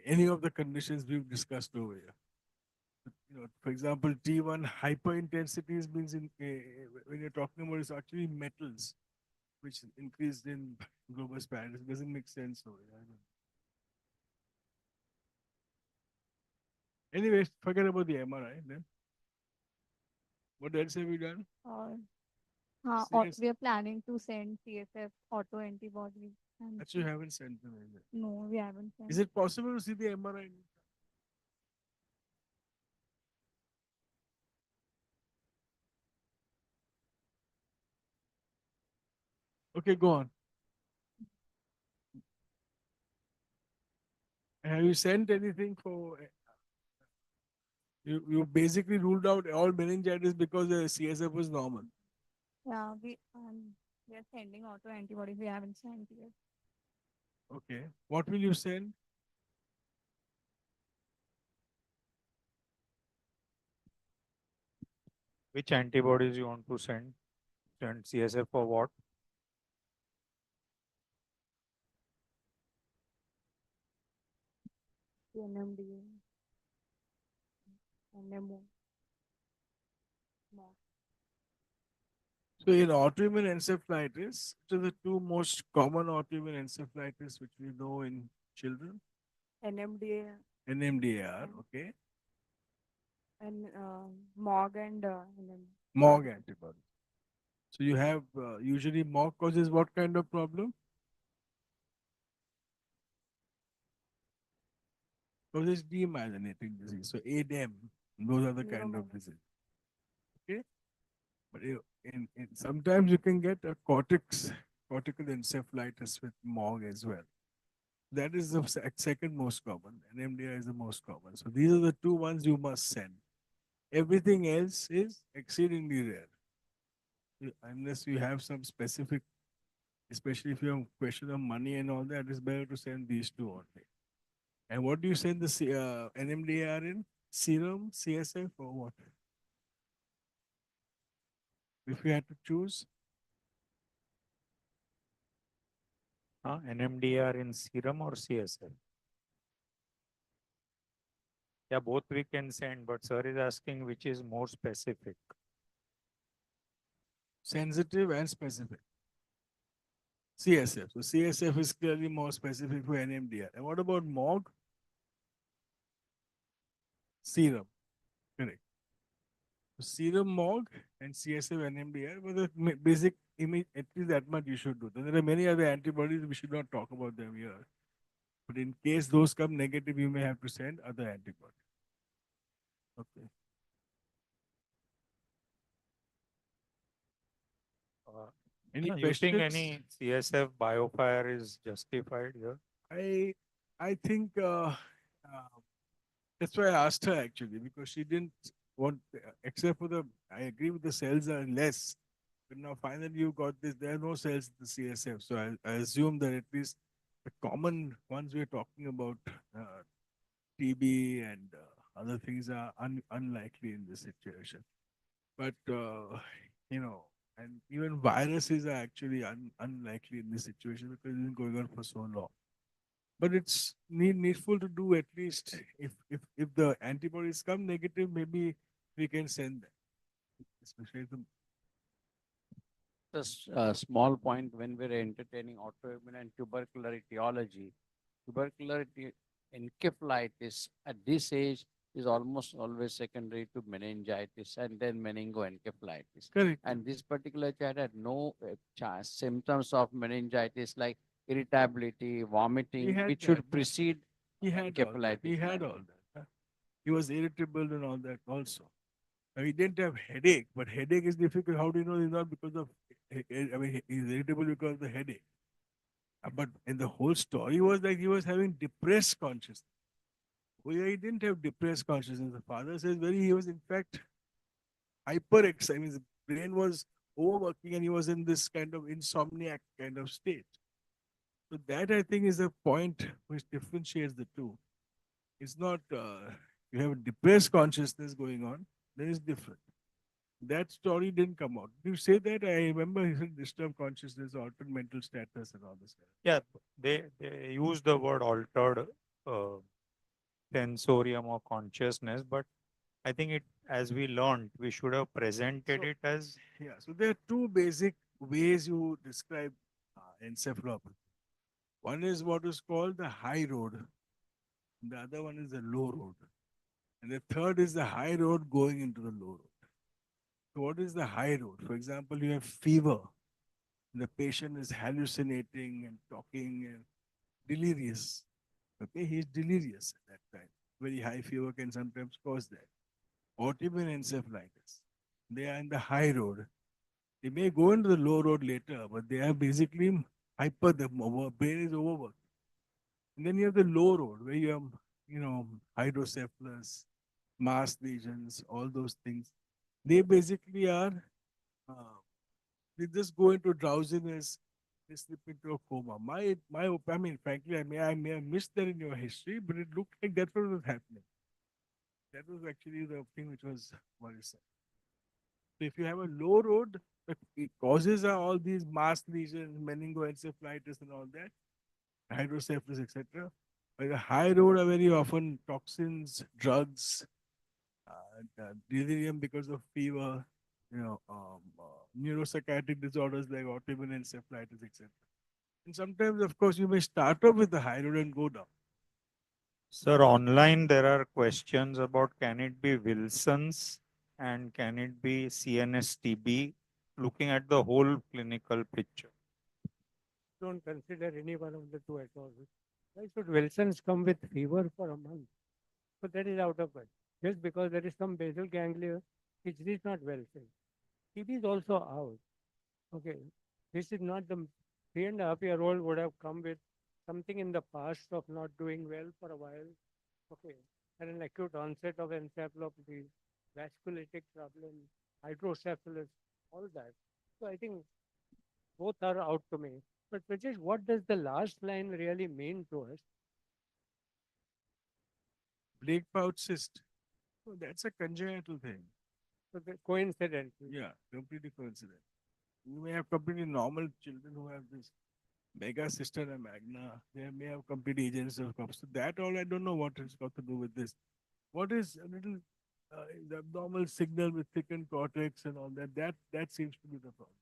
any of the conditions we've discussed over here. You know, for example, T1 hyperintensities means when you're talking about it's actually metals. which increased in globus pallidus. Doesn't make sense. So, I don't know. Anyways, forget about the MRI then. What else have you done? Serious- We are planning to send CSF autoantibodies. And That you haven't sent them. Is it? no, we haven't sent. Is it possible to see the MRI? Okay, go on. Have you sent anything for? You basically ruled out all meningitis because the CSF was normal. Yeah, we are sending autoantibodies. We haven't sent yet. Okay. What will you send? Which antibodies you want to send? Send CSF for what? NMDA, NMO. So in autoimmune encephalitis, which are the two most common autoimmune encephalitis which we know in children? NMDA NMDAR, okay. and MOG and NM. MOG antibody. So you have usually MOG causes what kind of problem? Causes demyelinating disease. So ADEM, those are the kind of Neuromyelitis. disease. Okay. But in sometimes you can get a cortical encephalitis with MOG as well. That is the second most common. NMDA is the most common. So these are the two ones you must send. Everything else is exceedingly rare. Unless you have some specific, especially if you have question of money and all that, it's better to send these two only. And what do you send the NMDAR in? Serum, CSF, or what? If you had to choose, NMDR in serum or CSF? Yeah, both we can send, but sir is asking which is more specific. sensitive and specific. CSF. So CSF is clearly more specific for NMDR. And what about MOG? Serum. Correct. So serum MOG and CSF NMDR were the basic image, at least that much you should do. Then there are many other antibodies, we should not talk about them here. But in case those come negative, you may have to send other antibodies. Okay. Any You think questions? any CSF biofire is justified here? I think that's why I asked her actually, because she didn't want, except for the, I agree with the cells are less, but now finally you got this, there are no cells in the CSF. So I assume that at least the common ones we're talking about, TB and other things are unlikely in this situation. But, and even viruses are actually unlikely in this situation because it's been going on for so long. But it's needful to do at least if the antibodies come negative, maybe we can send them. Especially the Just a small point when we're entertaining autoimmune and tubercular etiology. Tubercular encephalitis at this age is almost always secondary to meningitis and then meningoencephalitis. correct. And this particular child had no symptoms of meningitis like irritability, vomiting, had which that, should huh? precede He had all that. He encephalitis. had all that. Huh? He was irritable and all that also. Now, he didn't have headache, but headache is difficult. How do you know it's not because of, I mean, he's irritable because of the headache. But in the whole story was like he was having depressed consciousness. Well, he didn't have depressed consciousness. The father says he was in fact hyper excited. I mean, his brain was overworking and he was in this kind of insomniac kind of state. So that I think is a point which differentiates the two. It's not you have a depressed consciousness going on, then it's different. That story didn't come out. Did you say that? I remember he said disturbed consciousness, altered mental status, and all this. Yeah, they use the word altered sensorium or consciousness, but I think it, as we learned, we should have presented So- it as Yeah, so there are two basic ways you describe encephalopathy. One is what is called the high road, and the other one is the low road. And the third is the high road going into the low road. So what is the high road? For example, you have fever. The patient is hallucinating and talking and delirious. Okay, he's delirious at that time. Very high fever can sometimes cause that. Autoimmune encephalitis. They are in the high road. They may go into the low road later, but they are basically hyper, the brain is overworked. And then you have the low road where you have, hydrocephalus, mass lesions, all those things. They basically are, they just go into drowsiness, they slip into a coma. I mean, frankly, I may have missed that in your history, but it looked like that's what was happening. That was actually the thing which was worrisome. So if you have a low road, the causes are all these mass lesions, meningoencephalitis and all that, hydrocephalus, etc. But the high road are very often toxins, drugs, delirium because of fever, neuropsychiatric disorders like autoimmune encephalitis, etc. And sometimes, of course, you may start off with the high road and go down. Sir, online there are questions about can it be Wilson's and can it be CNS TB, looking at the whole clinical picture. Don't consider any one of the two at all. Why should Wilson's come with fever for a month? So that is out of it. Just because there is some basal ganglia, it is not Wilson. TB is also out. Okay. This is not the 3.5-year-old would have come with something in the past of not doing well for a while. Okay. And an acute onset of encephalopathy, vasculitic problem, hydrocephalus, all that. So I think both are out to me. But Rajesh, what does the last line really mean to us? Plague pouch cyst. So that's a congenital thing. So the coincidence. Yeah, completely coincident. You may have completely normal children who have this mega cisterna magna. They may have complete agents of cough. So that all I don't know what it's got to do with this. What is a little the abnormal signal with thickened cortex and all that? That seems to be the problem.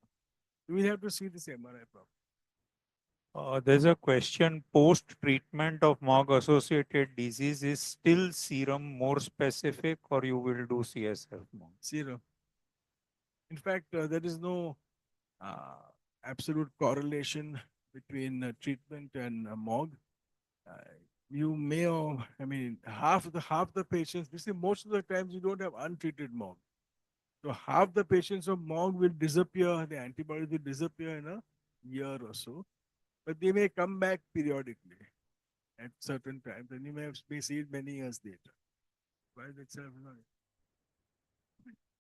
We have to see this MRI problem. There's a question, post-treatment of MOG-associated disease, is still serum more specific or you will do CSF MOG? Serum. In fact, there is no absolute correlation between treatment and MOG. You may, half the patients, you see, most of the times you don't have untreated MOG. So half the patients of MOG will disappear, the antibodies will disappear in a year or so, but they may come back periodically at certain times, and you may see it many years later. Why is it?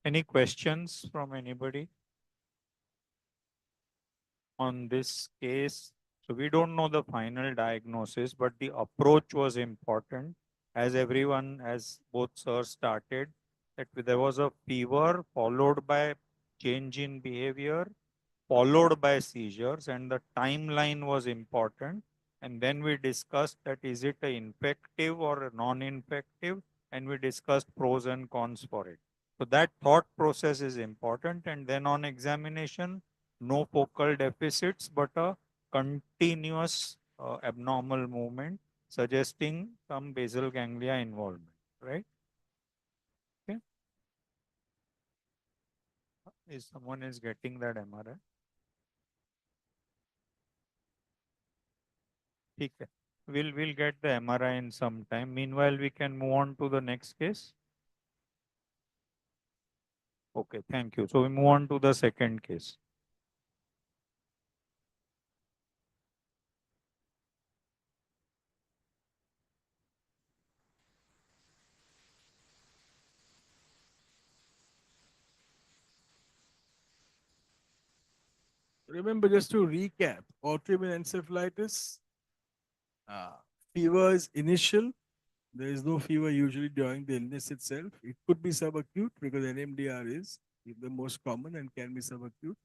Any questions from anybody on this case? So we don't know the final diagnosis, but the approach was important. As everyone, as both sirs started, that there was a fever followed by change in behavior, followed by seizures, and the timeline was important. And then we discussed that is it an infective or a non-infective, and we discussed pros and cons for it. So that thought process is important. And then on examination, no focal deficits, but a continuous abnormal movement suggesting some basal ganglia involvement, right? Okay. Is someone is getting that MRI? Okay. We'll get the MRI in some time. Meanwhile, we can move on to the next case. Okay, thank you. So we move on to the second case. Remember, just to recap, autoimmune encephalitis, fever is initial. There is no fever usually during the illness itself. It could be subacute because NMDR is the most common and can be subacute.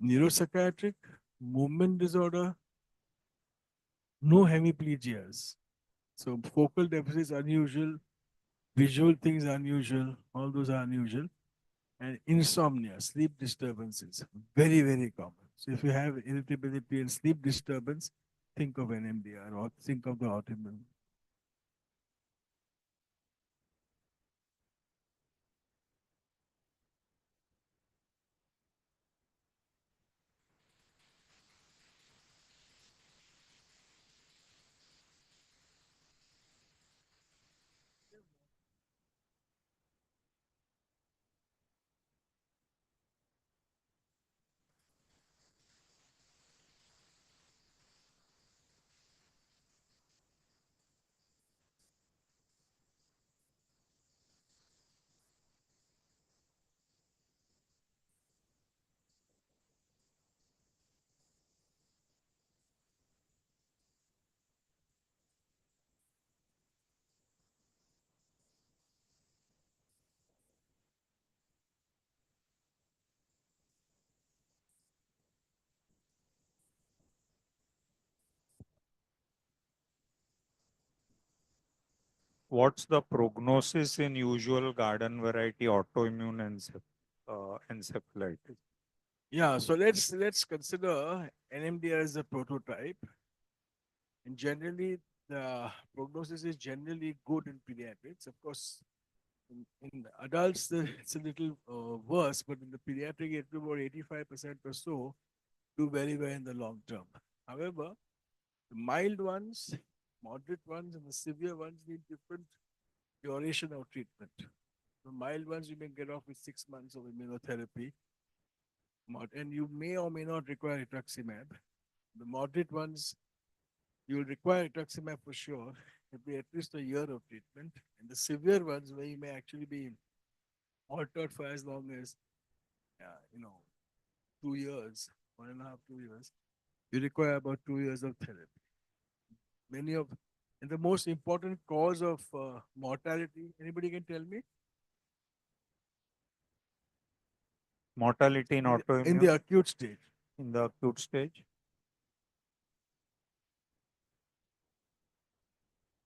Neuropsychiatric, movement disorder, no hemiplegias. So focal deficits unusual, visual things unusual, all those are unusual. And insomnia, sleep disturbances, very, very common. So if you have irritability and sleep disturbance, think of an MDR or think of the autoimmune. What's the prognosis in usual garden variety autoimmune encephalitis? Yeah, so let's consider NMDR as a prototype. And generally, the prognosis is generally good in pediatrics. Of course, in adults, it's a little worse, but in the pediatric, it about 85% or so do very well in the long term. However, the mild ones, moderate ones, and the severe ones need different duration of treatment. The mild ones you may get off with 6 months of immunotherapy, and you may or may not require rituximab. The moderate ones, you will require rituximab for sure. It'll be at least a year of treatment. And the severe ones, where you may actually be altered for as long as, 2 years, 1.5, 2 years, you require about 2 years of therapy. And the most important cause of mortality, anybody can tell me? Mortality in autoimmune? In the acute stage. In the acute stage?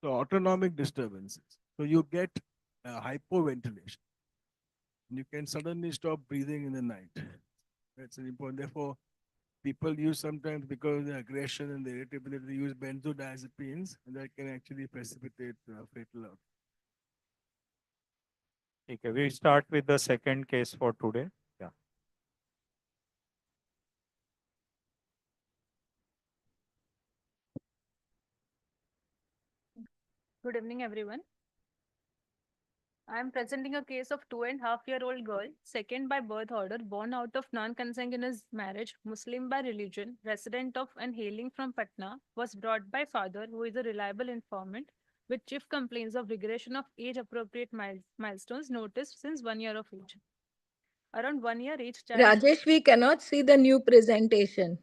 So autonomic disturbances. So you get hypoventilation. You can suddenly stop breathing in the night. That's an important. Therefore, people use sometimes because of the aggression and the irritability, they use benzodiazepines, and that can actually precipitate fatal outcome. Okay, we start with the second case for today. Yeah. Good evening, everyone. I am presenting a case of 2.5-year-old girl, second by birth order, born out of non-consanguineous marriage, Muslim by religion, resident of and hailing from Patna, was brought by father, who is a reliable informant, with chief complaints of regression of age-appropriate milestones noticed since 1 year of age. Around 1 year age, child. Rajesh, we cannot see the new presentation.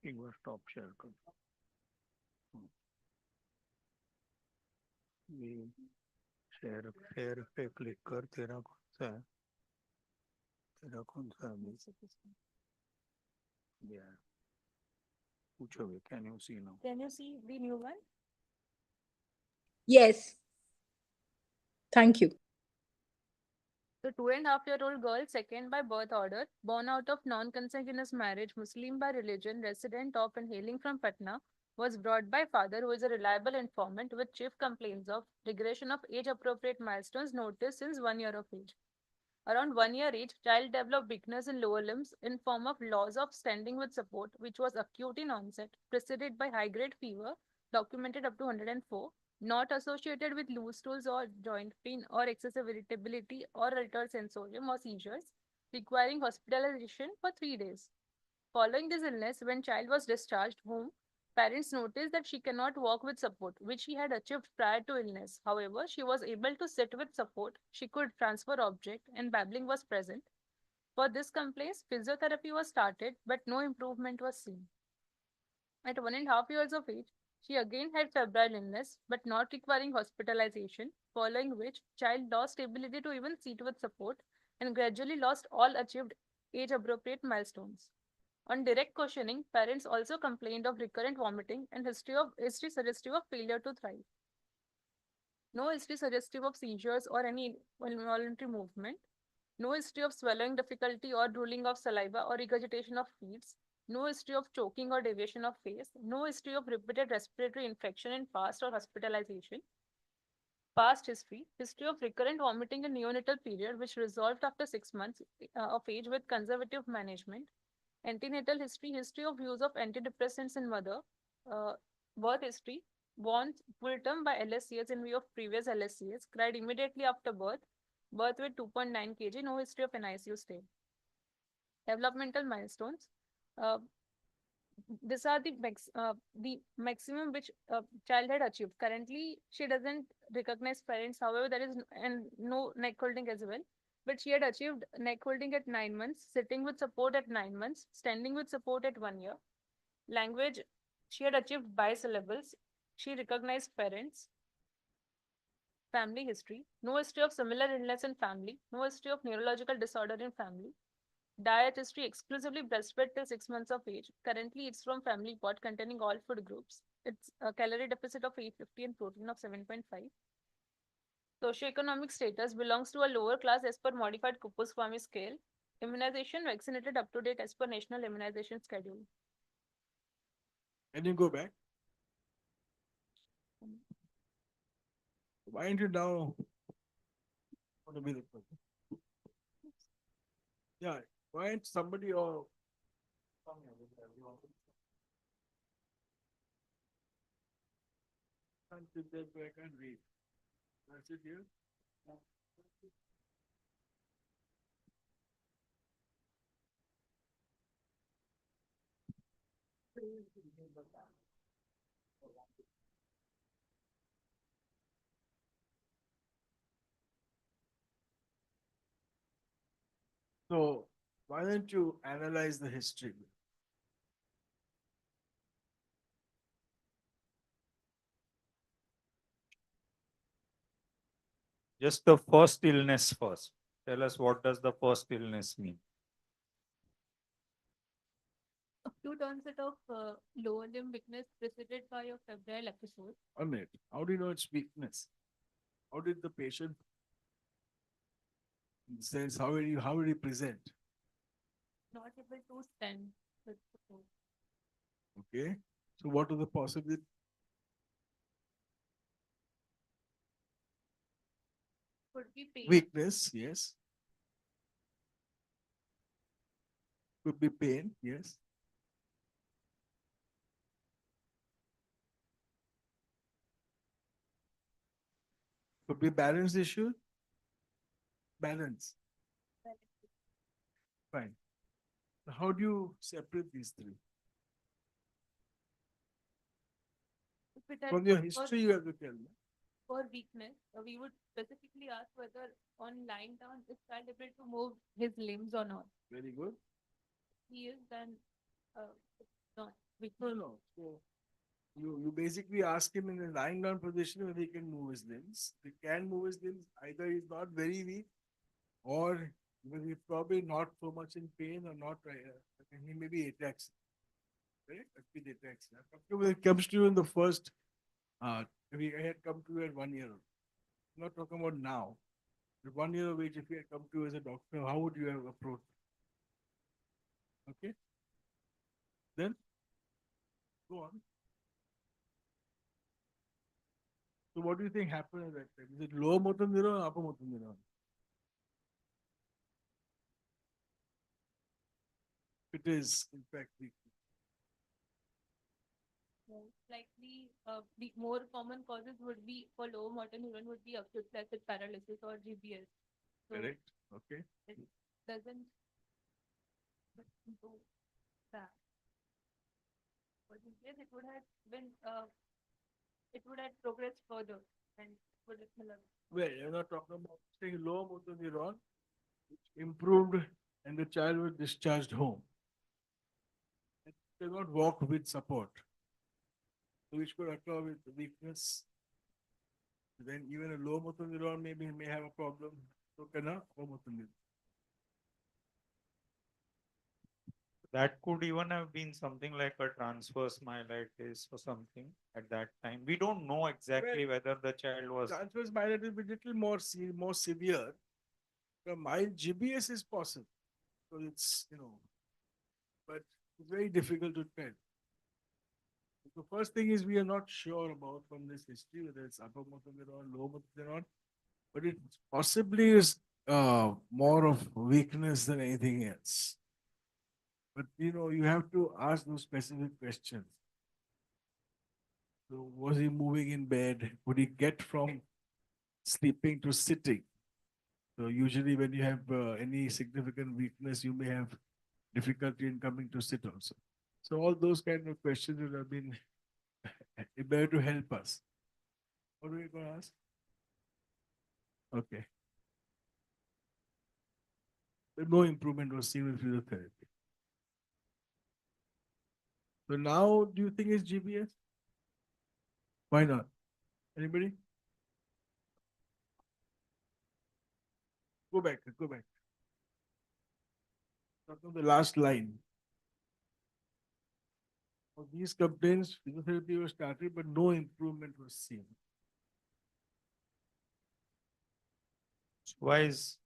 एक बार stop share कर ये share पे click कर तेरा कौन सा है yeah पूछोगे can you see now? Can you see the new one? Yes. Thank you. The 2.5-year-old girl, second by birth order, born out of non-consanguineous marriage, Muslim by religion, resident of and hailing from Patna, was brought by father, who is a reliable informant, with chief complaints of regression of age-appropriate milestones noticed since 1 year of age. Around 1 year age, child developed weakness in lower limbs in form of loss of standing with support, which was acute in onset, preceded by high-grade fever, documented up to 104, not associated with loose stools or joint pain or excessive irritability or altered sensorium or seizures, requiring hospitalization for 3 days. Following this illness, when child was discharged home, parents noticed that she cannot walk with support, which she had achieved prior to illness. However, she was able to sit with support, she could transfer object, and babbling was present. For this complaint, physiotherapy was started, but no improvement was seen. At 1.5 years of age, She again had febrile illness, but not requiring hospitalization, following which child lost ability to even sit with support and gradually lost all achieved age-appropriate milestones. On direct questioning, parents also complained of recurrent vomiting and history suggestive of failure to thrive. No history suggestive of seizures or any involuntary movement. No history of swallowing difficulty or drooling of saliva or regurgitation of feeds. No history of choking or deviation of face. No history of repeated respiratory infection in past or hospitalization. Past history. History of recurrent vomiting in neonatal period which resolved after 6 months of age with conservative management. Antenatal history. History of use of antidepressants in mother. Uh, Birth history. Born full term by LSCS in view of previous LSCS. Cried immediately after birth. Birth with 2.9 kg. No history of NICU stay. Developmental milestones. Uh, these are the maximum which child had achieved. Currently, she doesn't recognize parents. However, there is and no neck holding as well. But she had achieved neck holding at 9 months, sitting with support at 9 months, standing with support at 1 year. Language, she had achieved bisyllables. She recognized parents. Family history, no history of similar illness in family, no history of neurological disorder in family. Diet history exclusively breastfed till 6 months of age. Currently, it's from family pot containing all food groups. It's a calorie deficit of 850 and protein of 7.5. Socioeconomic status belongs to a lower class as per modified Kupus-Swami scale. Immunization vaccinated up to date as per national immunization schedule. Can you go back? Why aren't you now want to be the person? Yeah, why aren't somebody or can't sit there, so I can't read. Can I sit here? So why don't you analyze the history? Just the first illness first. Tell us, what does the first illness mean? Acute onset of lower limb weakness preceded by a febrile episode. On it. How do you know it's weakness? How did the patient, in the sense, how will he present? Not able to stand with support. Okay. So what are the possibilities? Could be pain. Weakness, yes. Could be pain, yes. Could be balance issue. Balance. Fine. How do you separate these three? If it had From your for- history, you have to tell me. For weakness, we would specifically ask whether on lying down is child able to move his limbs or not. Very good. He is then not weak. No. So you basically ask him in a lying down position whether he can move his limbs. He can move his limbs. Either he's not very weak, or he's probably not so much in pain, or not. He may be ataxic. Right? Acute ataxia. When it comes to you in the first, I had come to you at 1 year old. I'm not talking about now. At 1 year of age, if you had come to you as a doctor, how would you have approached? Okay. Then go on. So what do you think happened at that time? Is it lower motor neuron or upper motor neuron? It is, in fact, weak. Likely, the more common causes would be for low motor neuron would be acute flaccid paralysis or GBS. So Correct. Okay. it doesn't do that. But in case it would have been, it would have progressed further and would have. Well, you're not talking about saying lower motor neuron, which improved and the child was discharged home. It cannot walk with support. which could occur with weakness. Then even a low motor neuron may have a problem. So can a low motor neuron. That could even have been something like a transverse myelitis or something at that time. We don't know exactly whether the child was. Transverse myelitis will be little more severe. The mild GBS is possible. So it's, but it's very difficult to tell. The first thing is we are not sure about from this history whether it's upper motor neuron, lower motor neuron, but it possibly is more of weakness than anything else. But you have to ask those specific questions. So was he moving in bed? Could he get from sleeping to sitting? So usually when you have any significant weakness, you may have difficulty in coming to sit also. So all those kind of questions would have been better to help us. What are we going to ask? Okay. But no improvement was seen with physiotherapy. So now, do you think it's GBS? Why not? Anybody? Go back. Talk on the last line. Of these complaints, physiotherapy was started, but no improvement was seen. Why is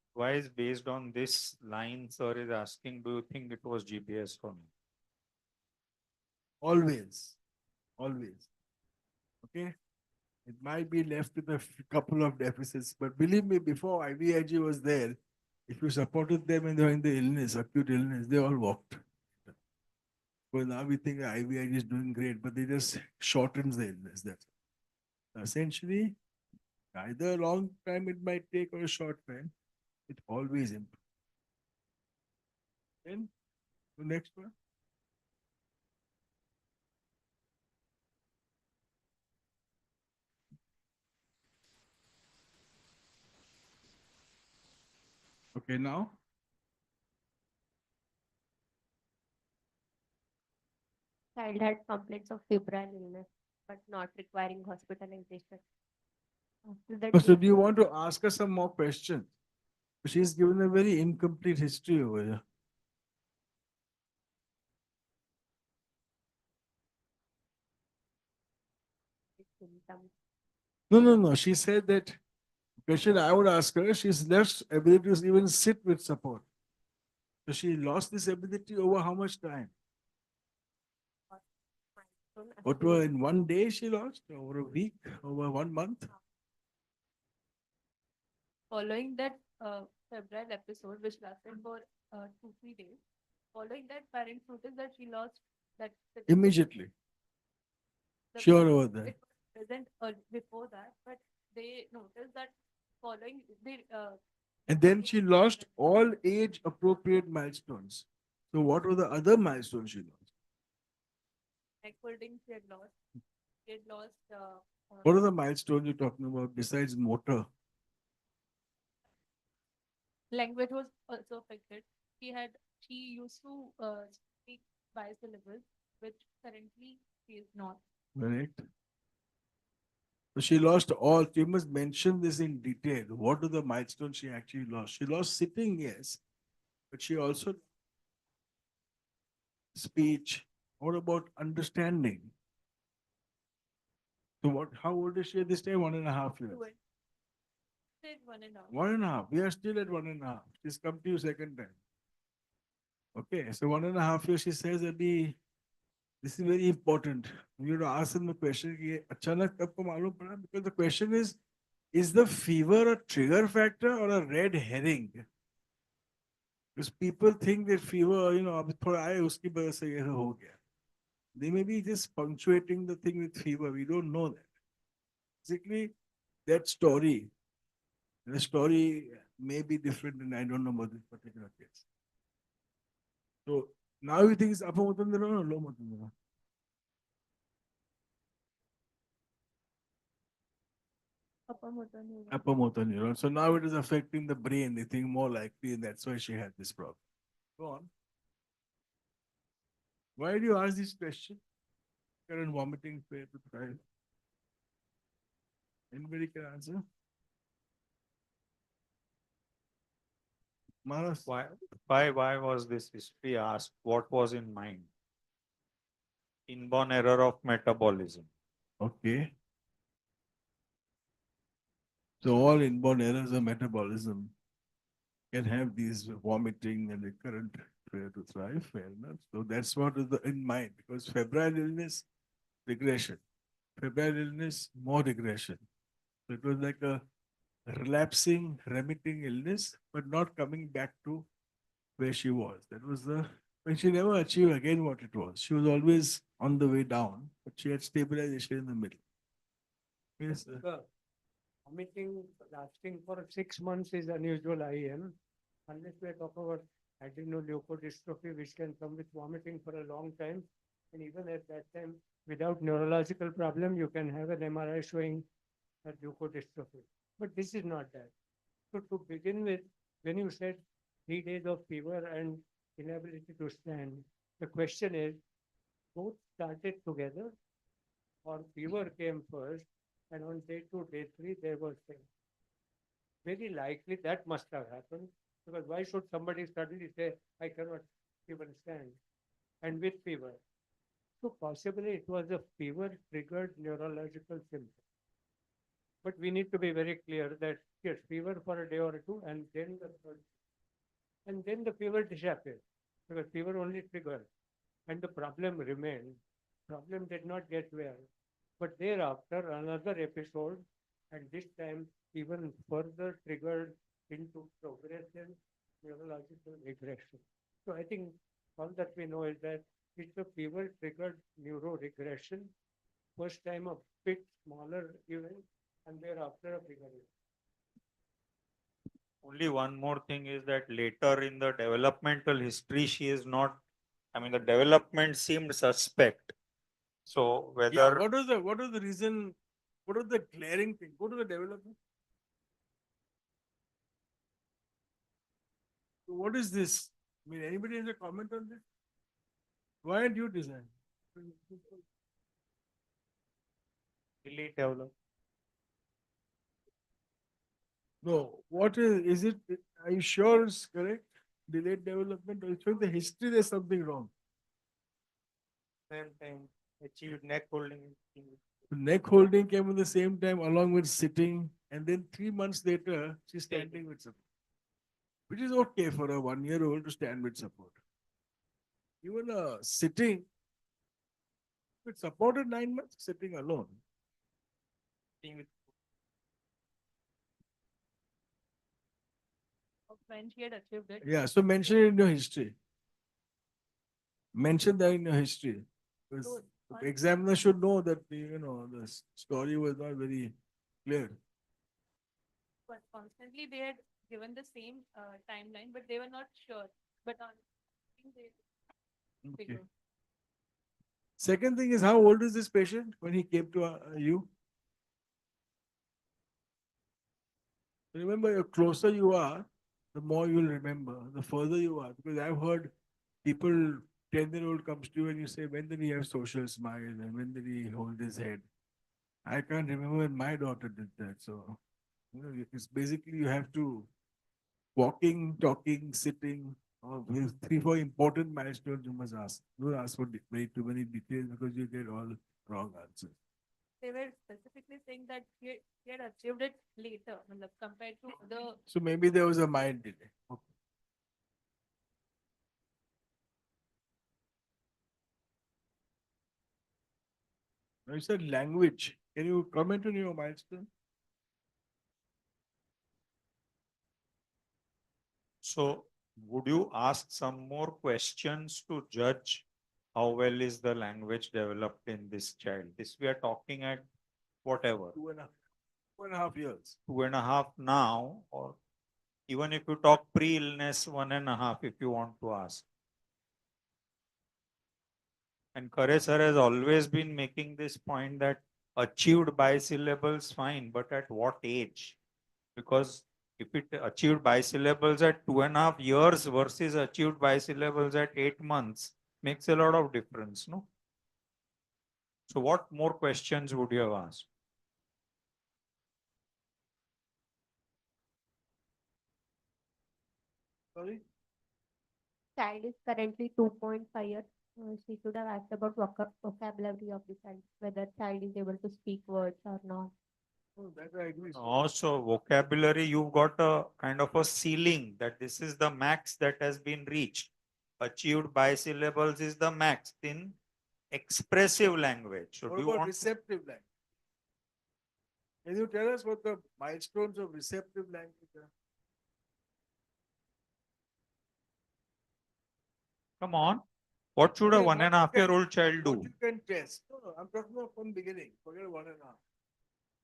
based on this line, sir is asking, do you think it was GBS or not? Always. Okay? It might be left with a couple of deficits, but believe me, before IVIG was there, if you supported them and they were in the illness, acute illness, they all walked. Well, now we think IVIG is doing great, but they just shortens the illness. That's essentially either a long time it might take or a short time. It always improves. Then the next one. Okay, now. Child had complaints of febrile illness, but not requiring hospitalization. After that, So do you want to ask her some more questions? She's given a very incomplete history over here. symptoms. No. She said that question I would ask her, she's lost ability to even sit with support. So she lost this ability over how much time? What were in one day she lost? Over a week? Over 1 month? Following that febrile episode, which lasted for 2-3 days, following that, parents noticed that she lost that. Immediately. The Sure pain, over there. it was present before that, but they noticed that following the And then she lost all age appropriate milestones. So what were the other milestones she lost? neck folding she had lost. She had lost What are the milestones you're talking about besides motor? language was also affected. She used to speak bisyllables, which currently she is not. Correct. So she lost all. You must mention this in detail. What are the milestones she actually lost? She lost sitting, yes, but she also speech. What about understanding? So what? How old is she at this time? 1.5 years. Said 1.5. 1.5. We are still at 1.5. She's come to you second time. Okay, so 1.5 years. She says, "Abhi, this is very important. You have to ask them the question. कि अचानक आपको मालूम पड़ा?" Because the question is the fever a trigger factor or a red herring? Because people think that fever, अभी थोड़ा आए उसकी वजह से ये हो गया. They may be just punctuating the thing with fever. We don't know that. Basically, that story, the story may be different, and I don't know about this particular case. So now you think it's upper motor neuron or lower motor neuron? Upper motor neuron. Upper motor neuron. So now it is affecting the brain. They think more likely, and that's why she had this problem. Go on. Why do you ask this question? Current vomiting failure to thrive. Anybody can answer? Manas? Why was this history asked? What was in mind? Inborn error of metabolism. Okay. So all inborn errors of metabolism can have these vomiting and recurrent failure to thrive. Fair enough. So that's what is in mind, because febrile illness, regression. Febrile illness, more regression. So it was like a relapsing, remitting illness, but not coming back to where she was. That was when she never achieved again what it was. She was always on the way down, but she had stabilization in the middle. Yes, Vomiting lasting for 6 months is unusual IM, unless we are talking about adrenoleukodystrophy, which can come with vomiting for a long time. And even at that time, without neurological problem, you can have an MRI showing a leukodystrophy. But this is not that. So to begin with, when you said 3 days of fever and inability to stand, the question is, both started together or fever came first and on day 2, day 3, there was pain? Very likely that must have happened, because why should somebody suddenly say, I cannot even stand, and with fever? So possibly it was a fever-triggered neurological symptom. But we need to be very clear that, yes, fever for a day or two, and then the fever disappeared, because fever only triggered, and the problem remained. Problem did not get well. But thereafter, another episode, and this time even further triggered into progressive neurological regression. So I think all that we know is that it's a fever-triggered neuroregression. First time a bit smaller event, and thereafter a bigger event. Only one more thing is that later in the developmental history, she is not, the development seemed suspect. So whether yeah, what was the reason? What was the glaring thing? Go to the development. So what is this? Anybody has a comment on this? Why did you design? delayed development. No, what is it? Are you sure it's correct? Delayed development, or it's from the history there's something wrong? Same time, achieved neck holding. Neck holding came at the same time along with sitting, and then 3 months later, she's standing with support. Which is okay for a 1-year-old to stand with support. Even sitting with support at 9 months, sitting alone. When she had achieved it. Yeah, so mention it in your history. Mention that in your history. Because So, the examiner should know that the story was not very clear. But constantly they had given the same timeline, but they were not sure. But on I think they Okay. figure. Second thing is, how old is this patient when he came to you? Remember, the closer you are, the more you'll remember. The further you are, because I've heard people, 10-year-old comes to you and you say, when did he have social smile and when did he hold his head? I can't remember when my daughter did that. So, it's basically you have to walking, talking, sitting, or 3-4 important milestones you must ask. Don't ask for way too many details because you get all wrong answers. They were specifically saying that he had achieved it later, compared to the. So maybe there was a mild delay. Okay. Now you said language. Can you comment on your milestone? So would you ask some more questions to judge how well is the language developed in this child? This we are talking at whatever. 2.5 years. 2.5 now, or even if you talk pre-illness, 1.5 if you want to ask. And Kare sir has always been making this point that achieved bisyllables fine, but at what age? Because if it achieved bisyllables at 2.5 years versus achieved bisyllables at 8 months, makes a lot of difference, no? So what more questions would you have asked? Sorry? Child is currently 2.5 years. She should have asked about vocabulary of the child, whether child is able to speak words or not. Oh, that I agree. Also, vocabulary, you've got a kind of a ceiling that this is the max that has been reached. Achieved bisyllables is the max in expressive language. So What do you about want receptive language? Can you tell us what the milestones of receptive language are? come on? What should a Okay, 1.5-year-old child What do? you can test? No, I'm talking about from beginning. Forget 1.5.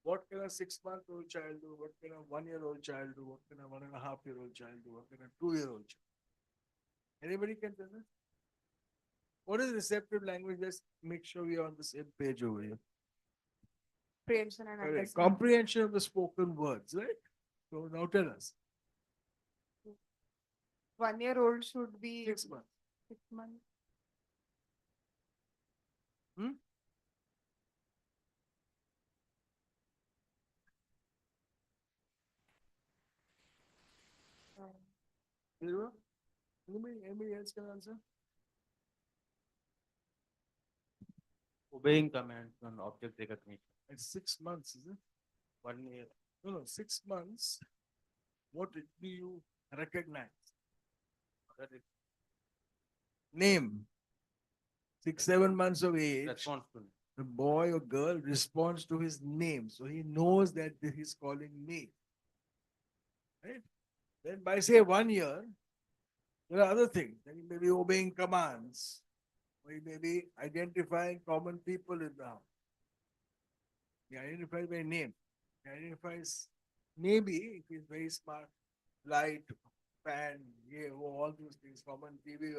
What can a 6-month-old child do? What can a 1-year-old child do? What can a 1.5-year-old child do? What can a 2-year-old child? Anybody can tell us? What is receptive language? Let's make sure we are on the same page over here. Comprehension and Correct. understanding. Comprehension of the spoken words, right? So now tell us. 1-year-old should be 6 months. 6 months. Anybody else can answer? Obeying commands on object recognition. It's 6 months, is it? 1 year. No, 6 months. What do you recognize? That is Name. 6, 7 months of age. response to me. The boy or girl responds to his name. So he knows that he's calling me. Right? Then by say 1 year, there are other things. Then he may be obeying commands. Or he may be identifying common people in the house. He identifies by name. He identifies maybe if he's very smart, light, fan, yeah, all those things, common TV,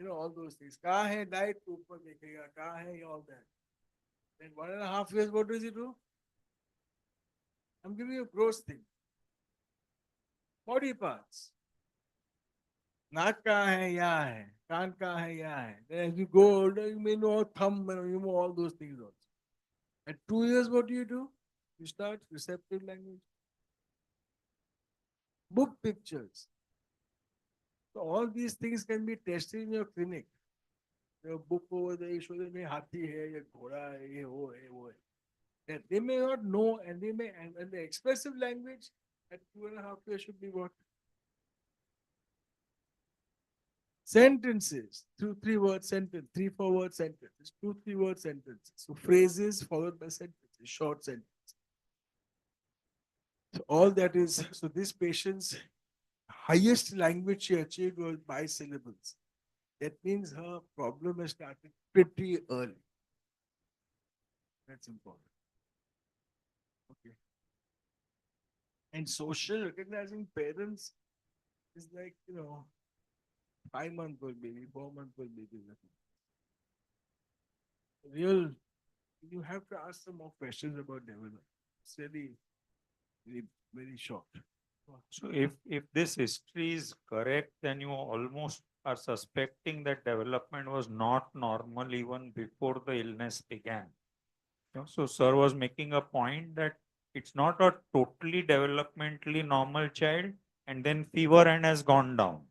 all those things. Kahan hai light, upar dekhega, kahan hai all that. Then 1.5 years, what does he do? I'm giving you a gross thing. Body parts. Naak kahan hai, yahan hai. Kaan kahan hai, yahan hai. Then as you go older, you may know thumb, you know all those things also. At 2 years, what do? You start receptive language. Book pictures. So all these things can be tested in your clinic. Your book over there, you show them hathi hai, ya ghoda hai, ye ho hai, wo hai. That they may not know, and they may, and the expressive language at 2.5 years should be what? Sentences, 2-3 word sentence, 3-4 word sentences, 2-3 word sentences. So phrases followed by sentences, short sentences. So all that is, so this patient's highest language she achieved was bisyllables. That means her problem has started pretty early. That's important. Okay. And social recognizing parents is like, 5-month-old baby, 4-month-old baby. Real, you have to ask some more questions about development. It's really, very, very short. So if this history is correct, then you almost are suspecting that development was not normal even before the illness began. So sir was making a point that it's not a totally developmentally normal child and then fever and has gone down.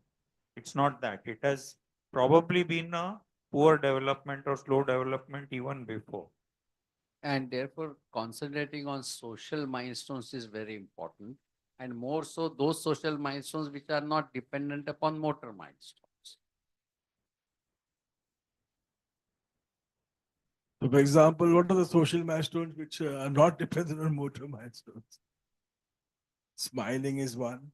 It's not that. It has probably been a poor development or slow development even before. And therefore, concentrating on social milestones is very important. And more so, those social milestones which are not dependent upon motor milestones. So, for example, what are the social milestones which are not dependent on motor milestones? Smiling is one.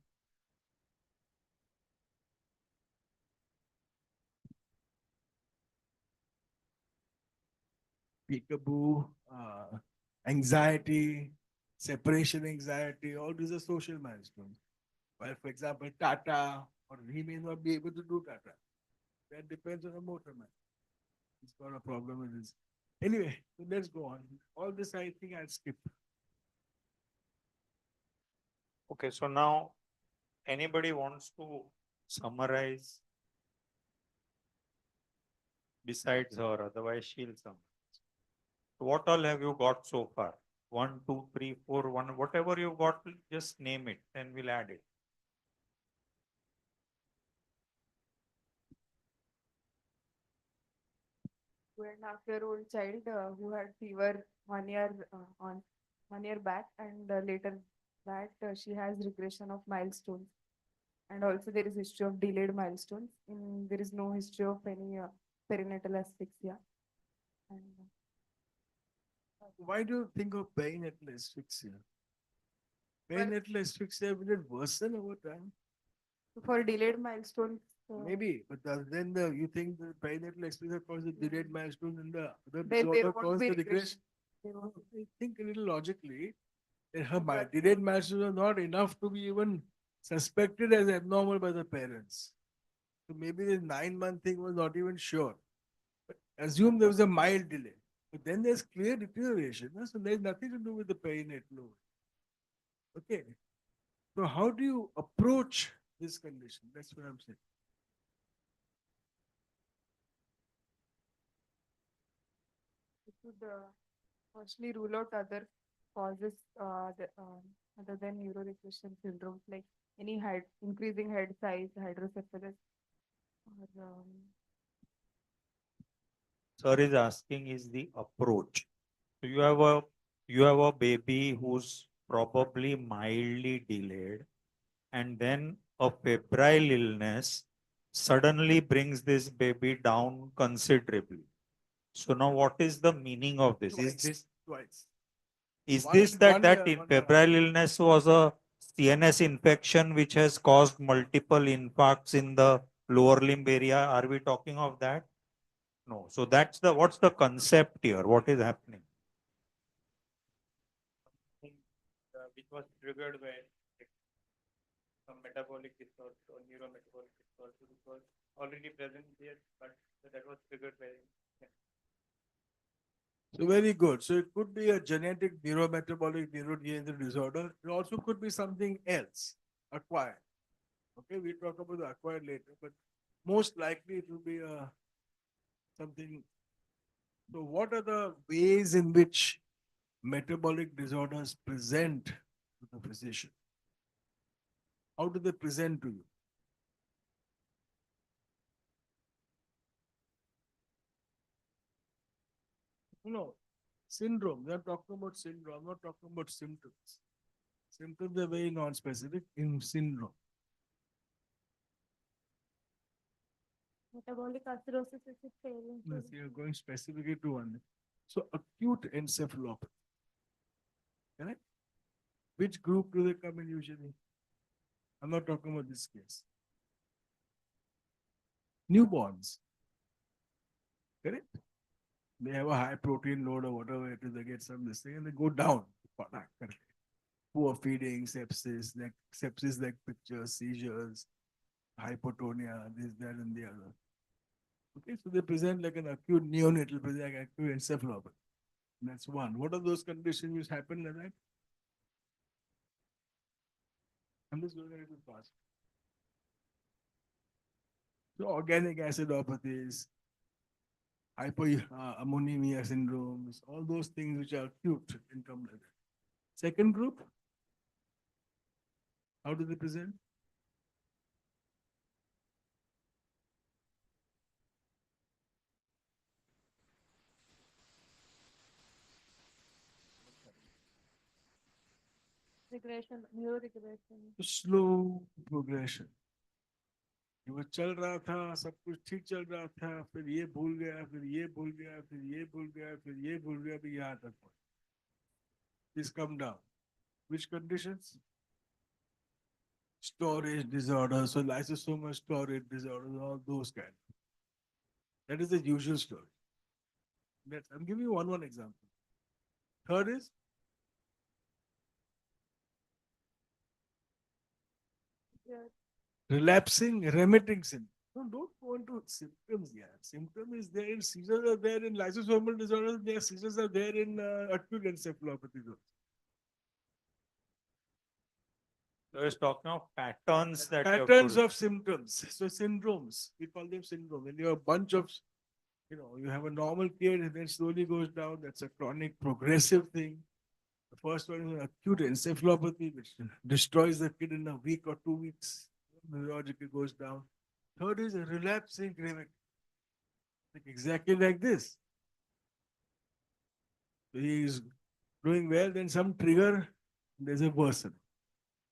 Peekaboo, anxiety, separation anxiety, all these are social milestones. Well, for example, Tata, or he may not be able to do Tata. That depends on the motor man. He's got a problem with his. Anyway, so let's go on. All this I think I'll skip. Okay, so now anybody wants to summarize besides her, otherwise she'll summarize. What all have you got so far? 1, 2, 3, 4, 1, whatever you got, just name it, then we'll add it. Two-and-a-half-year-old child who had fever 1 year on 1 year back, and later that she has regression of milestones, and also there is history of delayed milestones. There is no history of any perinatal asphyxia. And Why do you think of perinatal asphyxia? Perinatal asphyxia, will it worsen over time? for delayed milestones, Maybe, but you think the perinatal asphyxia causes the delayed milestone and the other there disorder won't causes be the regression? there won't- I think a little logically, that her delayed milestones are not enough to be even suspected as abnormal by the parents. So maybe the 9-month thing was not even sure. But assume there was a mild delay. But then there's clear deterioration. So there's nothing to do with the perinatal. Okay. So how do you approach this condition? That's what I'm saying. we should firstly rule out other causes other than neurodepression syndromes, like any increasing head size, hydrocephalus, or Sir is asking is the approach. So you have a baby who's probably mildly delayed, and then a febrile illness suddenly brings this baby down considerably. So now what is the meaning of this? Twice. Is One- this that one year, in 1.5 febrile illness was a CNS infection which has caused multiple infarcts in the lower limb area? Are we talking of that? No. So that's what's the concept here? What is happening? Which was triggered by some metabolic disorder or neurometabolic disorder, which was already present there, but that was triggered by. So very good. So it could be a genetic neurometabolic neurodegenerative disorder. It also could be something else, acquired. Okay, we'll talk about the acquired later, but most likely it will be something. So what are the ways in which metabolic disorders present to the physician? How do they present to you? No, syndrome. They're talking about syndrome. I'm not talking about symptoms. Symptoms are very non-specific in syndrome. Metabolic acidosis is it failing? Yes, you're going specifically to one. So acute encephalopathy. Correct? Which group do they come in usually? I'm not talking about this case. Newborns. Correct? They have a high protein load or whatever it is, they get some this thing and they go down. Correct. Poor feeding, sepsis like pictures, seizures, hypotonia, this, that, and the other. Okay, so they present like an acute neonatal, present like acute encephalopathy. That's one. What are those conditions which happen like that? I'm just going a little fast. So organic acidopathies, hypoammonemia syndromes, all those things which are acute in terms like that. Second group, how do they present? Neuroregression. Slow progression. वो चल रहा था, सब कुछ ठीक चल रहा था, फिर ये भूल गया, फिर ये भूल गया, फिर ये भूल गया, फिर ये भूल गया, फिर यहाँ तक पहुंचा. Please come down. Which conditions? Storage disorders, so lysosomal storage disorders, all those kind. That is the usual story. I'm giving you one example. Third is relapsing, remitting syndrome. No, don't go into symptoms here. Symptom is there in seizures are there in lysosomal disorders. Their seizures are there in acute encephalopathy. So it's talking of patterns that you have Patterns to- of symptoms. So syndromes, we call them syndrome. When you have a bunch of You have a normal kid and then slowly goes down. That's a chronic progressive thing. The first one is an acute encephalopathy, which destroys the kid in a week or 2 weeks. Neurological goes down. Third is a relapsing gravity, like exactly like this. So he is doing well, then some trigger, there's a worsen.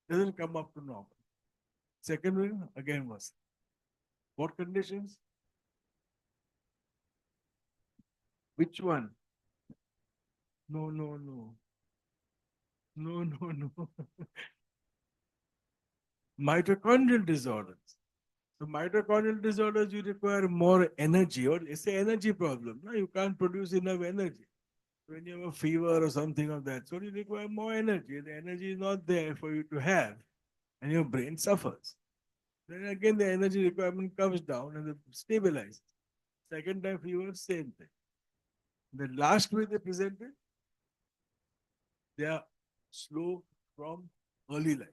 Doesn't come up to normal. Second one, again worsen. What conditions? Which one? No, no, no. No, no, no. Mitochondrial disorders. So mitochondrial disorders, you require more energy, or it's an energy problem. No, you can't produce enough energy. When you have a fever or something of that sort, you require more energy. The energy is not there for you to have, and your brain suffers. Then again, the energy requirement comes down and it stabilizes. Second time fever, same thing. The last way they presented, they are slow from early life.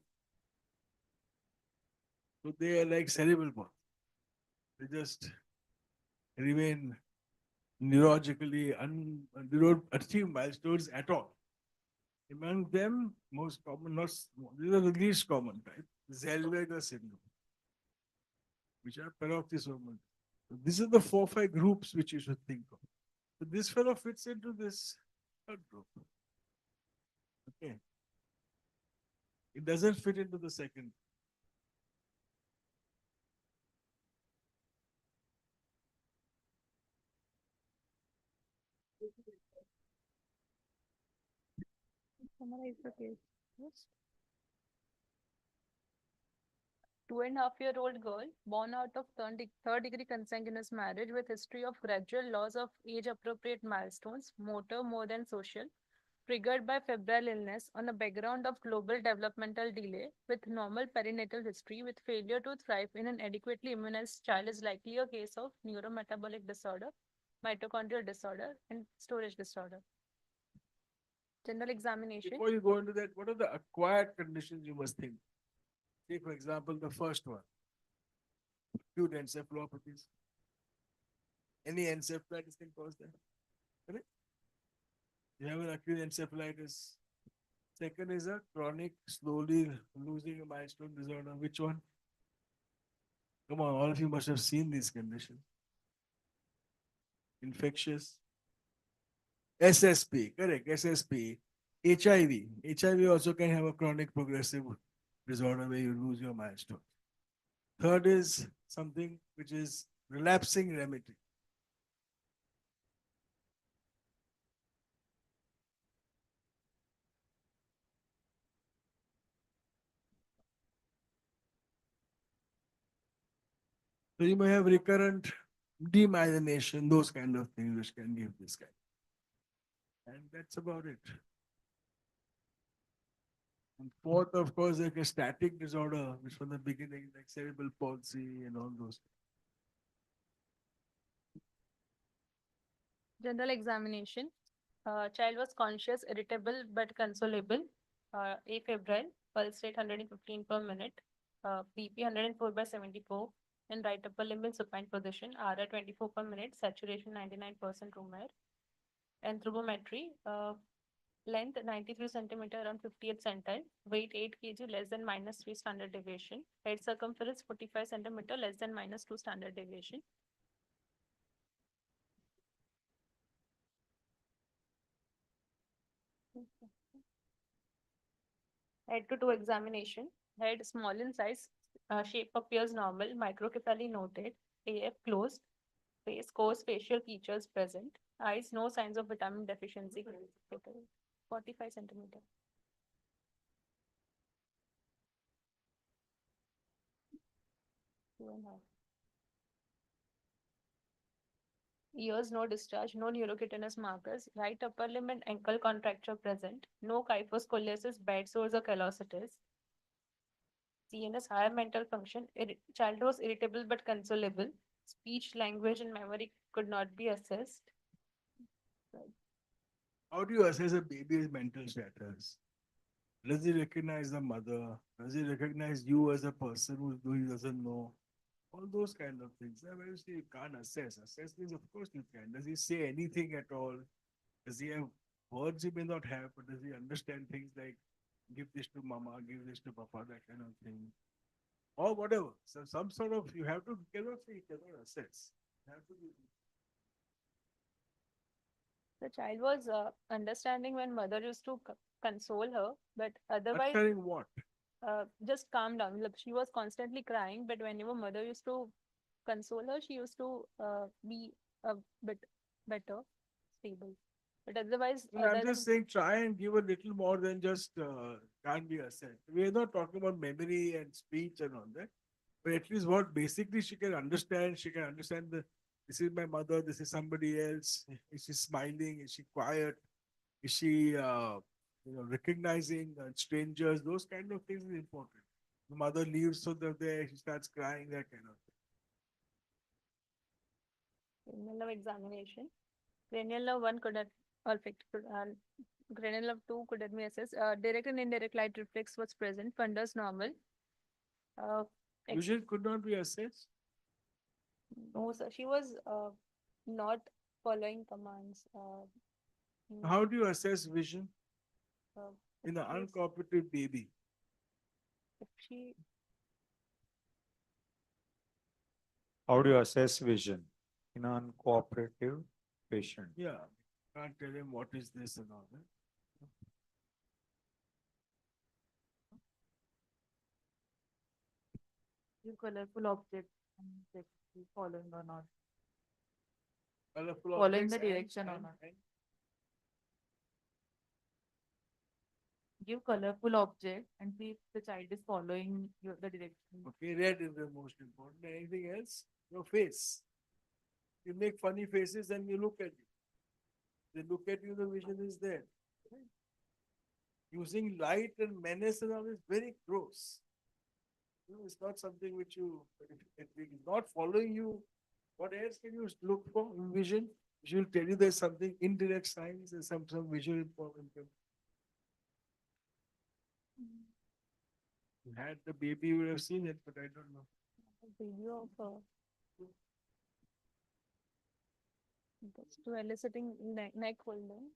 So they are like cerebral palsy. They just remain neurologically, they don't achieve milestones at all. Among them, most common, not these are the least common type, Zellweger syndrome, which are peroxisomal. So these are the 4-5 groups which you should think of. So this fellow fits into this third group. Okay. It doesn't fit into the second. Summarize the case first. 2.5-year-old girl born out of third degree consanguineous marriage with history of gradual loss of age appropriate milestones, motor more than social, triggered by febrile illness on a background of global developmental delay with normal perinatal history with failure to thrive in an adequately immunized child is likely a case of neurometabolic disorder, mitochondrial disorder, and storage disorder. General examination. Before you go into that, what are the acquired conditions you must think? Take, for example, the first one, acute encephalopathies. Any encephalitis can cause that. Correct? You have an acute encephalitis. Second is a chronic, slowly losing a milestone disorder. Which one? Come on, all of you must have seen these conditions. Infectious. SSP, correct, SSP. HIV. HIV also can have a chronic progressive disorder where you lose your milestone. Third is something which is relapsing remitting. So you may have recurrent demyelination, those kind of things which can give this kind. And that's about it. And fourth, of course, like a static disorder, which from the beginning, like cerebral palsy and all those. General examination. Child was conscious, irritable, but consolable. Afebrile, pulse rate 115 per minute. BP 104/74 in right upper limb in supine position. RR 24 per minute. Saturation 99% room air. Anthropometry. Length 93 centimeter around 58 centile. Weight 8 kg less than -3 standard deviation. Head circumference 45 centimeter less than -2 standard deviation. Head to toe examination. Head small in size. Shape appears normal. Microcephaly noted. AF closed. Face coarse facial features present. Eyes no signs of vitamin deficiency. Total 45 centimeter. Two and a half. Ears no discharge, no neurocutaneous markers, right upper limb and ankle contracture present, no kyphoscoliosis, bed sores or callosities. CNS higher mental function, child was irritable but consolable. Speech, language, and memory could not be assessed. How do you assess a baby's mental status? Does he recognize the mother? Does he recognize you as a person who he doesn't know? All those kind of things. Where you say you can't assess. Assess means, of course, you can. Does he say anything at all? Does he have words he may not have, but does he understand things like give this to mama, give this to papa, that kind of thing? Or whatever. So some sort of, you have to, you cannot say, you cannot assess. You have to be, The child was understanding when mother used to console her, but otherwise, understanding what? just calm down. Look, she was constantly crying, but whenever mother used to console her, she used to be a bit better, stable. But otherwise, Well, other I'm just than saying, try and give a little more than just can't be assessed. We're not talking about memory and speech and all that, but at least what basically she can understand. She can understand the this is my mother, this is somebody else. Is she smiling? Is she quiet? Is she recognizing strangers? Those kind of things is important. The mother leaves, so they're there, she starts crying, that kind of thing. cranial examination, cranial nerve 1 could have olfactory, cranial nerve 2 could have been assessed. Direct and indirect light reflex was present. Fundus normal. Uh, Vision could not be assessed. No, sir. She was not following commands. How do you assess vision Uh, in an if she is- uncooperative baby? if she How do you assess vision in an uncooperative patient? Yeah, can't tell him what is this and all that. Give colorful object and check if following or not. Colorful Following objects the and- direction or and- not. and Give colorful object and see if the child is following the direction. Okay, red is the most important. Anything else? Your face. You make funny faces and you look at you. They look at you, the vision is there. Using light and menace and all is very gross. It's not something which you, if it is not following you, what else can you look for in vision? She will tell you there's something indirect signs, there's some visual information. You had the baby, you would have seen it, but I don't know. video of just to eliciting neck holding.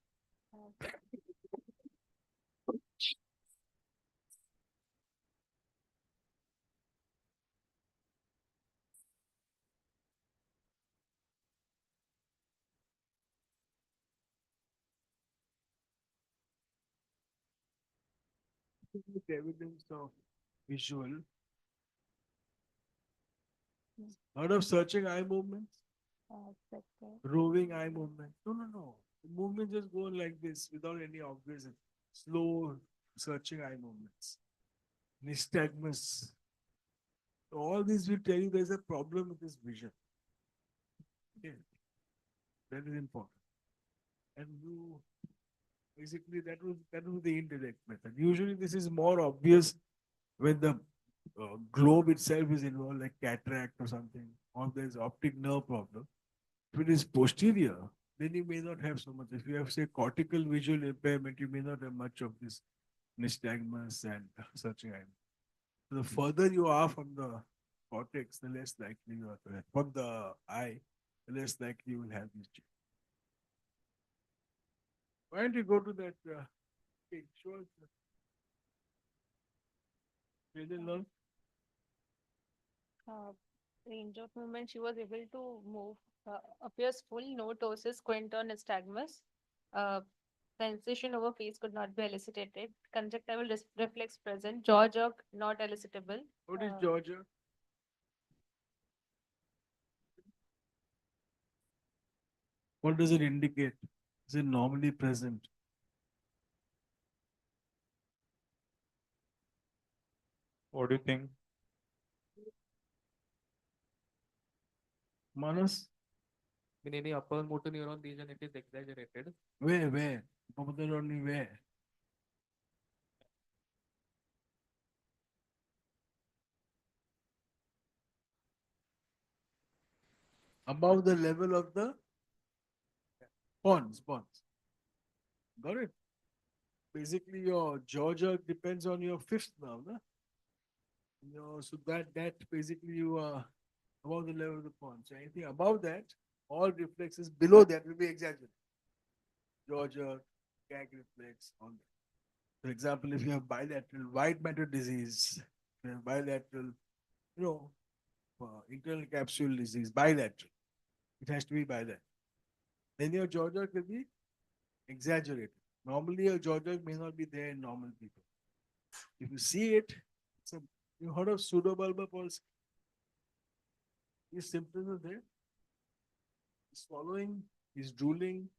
With evidence of visual. Lot of searching eye movements, roving eye movement. No. The movement just go like this without any obvious, slow searching eye movements. Nystagmus. All these will tell you there's a problem with this vision. Okay. That is important. And you basically that was the indirect method. Usually this is more obvious when the globe itself is involved, like cataract or something, or there's optic nerve problem. If it is posterior, then you may not have so much. If you have, say, cortical visual impairment, you may not have much of this nystagmus and such kind. So the further you are from the cortex, the less likely you are to have. From the eye, the less likely you will have these changes. Why don't you go to that page? Show us the cranial nerve. Range of movement, she was able to move. Appears full, no ptosis, squint or nystagmus. Sensation over face could not be elicited. Conjunctival reflex present. Jaw jerk not elicitable. What is Georgia? What does it indicate? Is it normally present? What do you think? Manas? In any upper motor neuron region, it is exaggerated. Where? Only where? Above the level of the pons. Got it? Basically, your jaw jerk depends on your fifth nerve. No? So that basically you above the level of the pons. So anything above that, all reflexes below that will be exaggerated. Jaw jerk, gag reflex, all that. For example, if you have bilateral white matter disease, you have bilateral, internal capsule disease, bilateral. It has to be bilateral. Then your jaw jerk will be exaggerated. Normally, a jaw jerk may not be there in normal people. If you see it, you heard of pseudobulbar palsy? These symptoms are there. He's swallowing, he's drooling.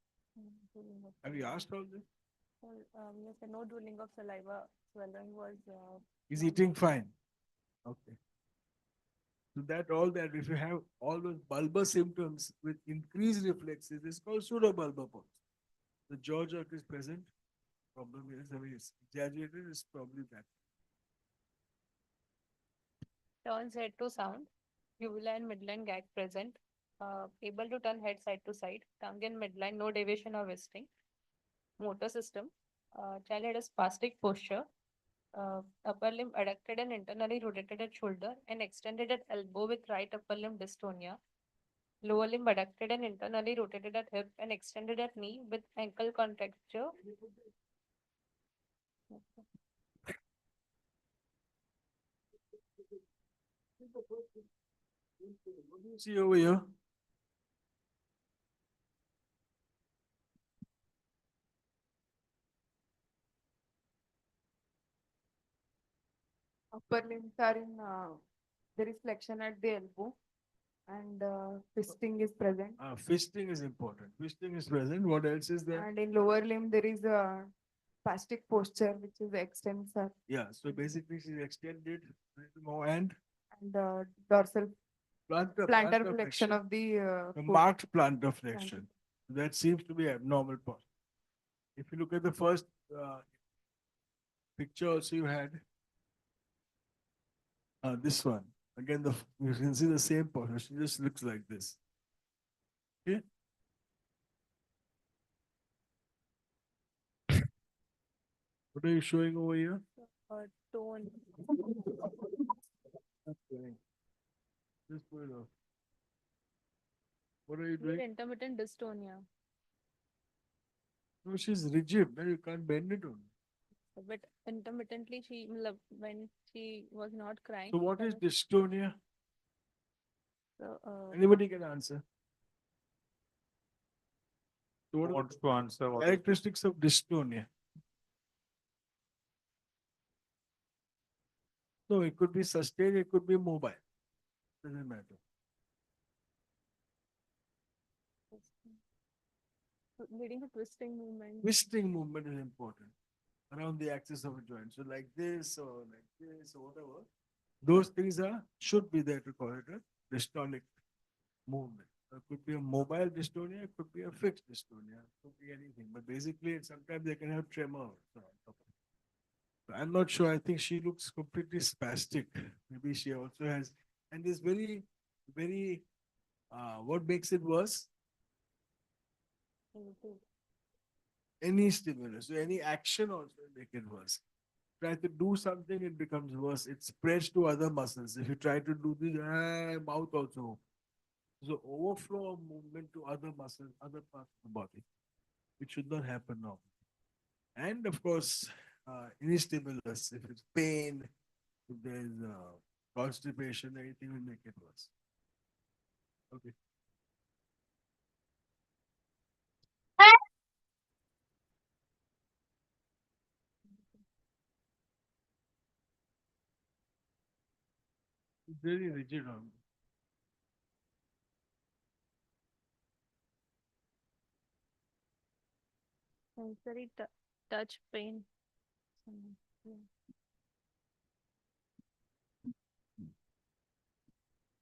Have you asked all this? Yes, no drooling of saliva, swallowing was. He's eating fine. Okay. So all that, if you have all those bulbar symptoms with increased reflexes, it's called pseudobulbar palsy. The jaw jerk is present. Problem is, it's exaggerated, it's probably that. Turns head to sound. Uvula and midline gag present. Able to turn head side to side. Tongue in midline, no deviation or twisting. Motor system. Child had a spastic posture. Upper limb adducted and internally rotated at shoulder and extended at elbow with right upper limb dystonia. Lower limb adducted and internally rotated at hip and extended at knee with ankle contracture. What do you see over here? Upper limbs are in, there is flexion at the elbow and fisting is present. Fisting is important. Fisting is present. What else is there? And in lower limb, there is a spastic posture, which is extensor. Yeah, so basically she's extended a little more and Dorsal plantar flexion flexion of the foot. marked plantar flexion. That seems to be abnormal part. If you look at the first picture also you had, this one. Again, you can see the same posture. She just looks like this. Okay. What are you showing over here? Tone. Just put it off. What are you doing? Intermittent dystonia. No, she's rigid. Then you can't bend it on. But intermittently, when she was not crying. So what is dystonia? So, Anybody can answer. So what Who are wants to answer? the characteristics of dystonia? No, it could be sustained, it could be mobile. Doesn't matter. leading to twisting movement. Twisting movement is important around the axis of a joint. So like this or whatever. Those things should be there to call it a dystonic movement. It could be a mobile dystonia, it could be a fixed dystonia, it could be anything. But basically, sometimes they can have tremor. So I'm not sure. I think she looks completely spastic. Maybe she also has, and this very, very, what makes it worse? Any stimulus, so any action also make it worse. Try to do something, it becomes worse. It spreads to other muscles. If you try to do this, mouth also. So overflow of movement to other muscles, other parts of the body. It should not happen now. And of course, any stimulus, if it's pain, if there's constipation, anything will make it worse. Okay. It's very rigid on. Sensory touch pain.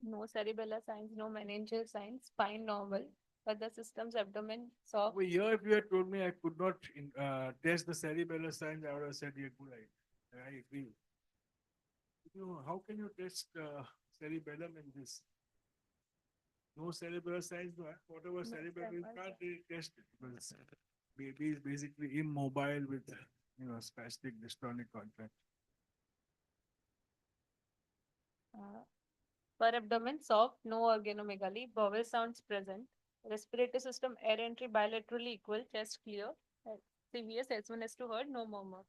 No cerebellar signs, no meningeal signs, spine normal, but the system's abdomen soft. Over here, if you had told me I could not test the cerebellar signs, I would have said, yeah, good idea. I agree. How can you test cerebellum in this? No cerebellar signs, no. Whatever cerebellum, you can't really test it because baby is basically immobile with, spastic dystonic contract. Upper abdomen soft, no organomegaly, bowel sounds present. Respiratory system air entry bilaterally equal, chest clear. CVS S1 S2 heard, no murmur.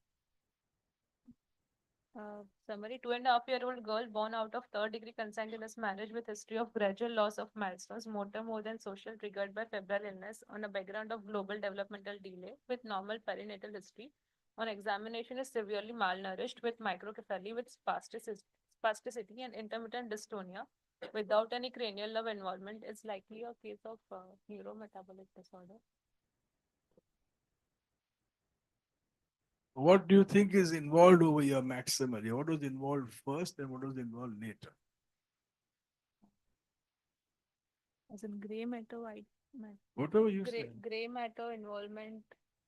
Summary: 2.5-year-old girl born out of third-degree consanguineous marriage with history of gradual loss of milestones, motor more than social, triggered by febrile illness on a background of global developmental delay with normal perinatal history. On examination, is severely malnourished with microcephaly with spasticity and intermittent dystonia without any cranial nerve involvement. Is likely a case of neurometabolic disorder. What do you think is involved over here maximally? What was involved first and what was involved later? As in gray matter, white matter. Whatever you said. Gray matter involvement.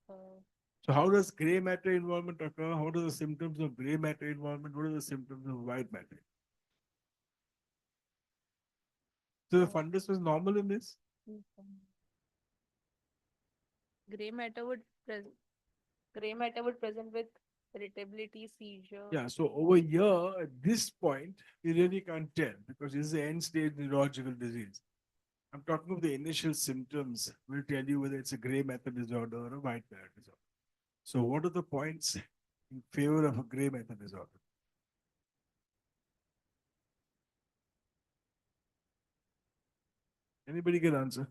So how does gray matter involvement occur? How are the symptoms of gray matter involvement? What are the symptoms of white matter? So the fundus was normal in this? Gray matter would present with irritability, seizure. Yeah, so over here, at this point, you really can't tell because this is an end-stage neurological disease. I'm talking of the initial symptoms. Will tell you whether it's a gray matter disorder or a white matter disorder. So what are the points in favor of a gray matter disorder? Anybody can answer?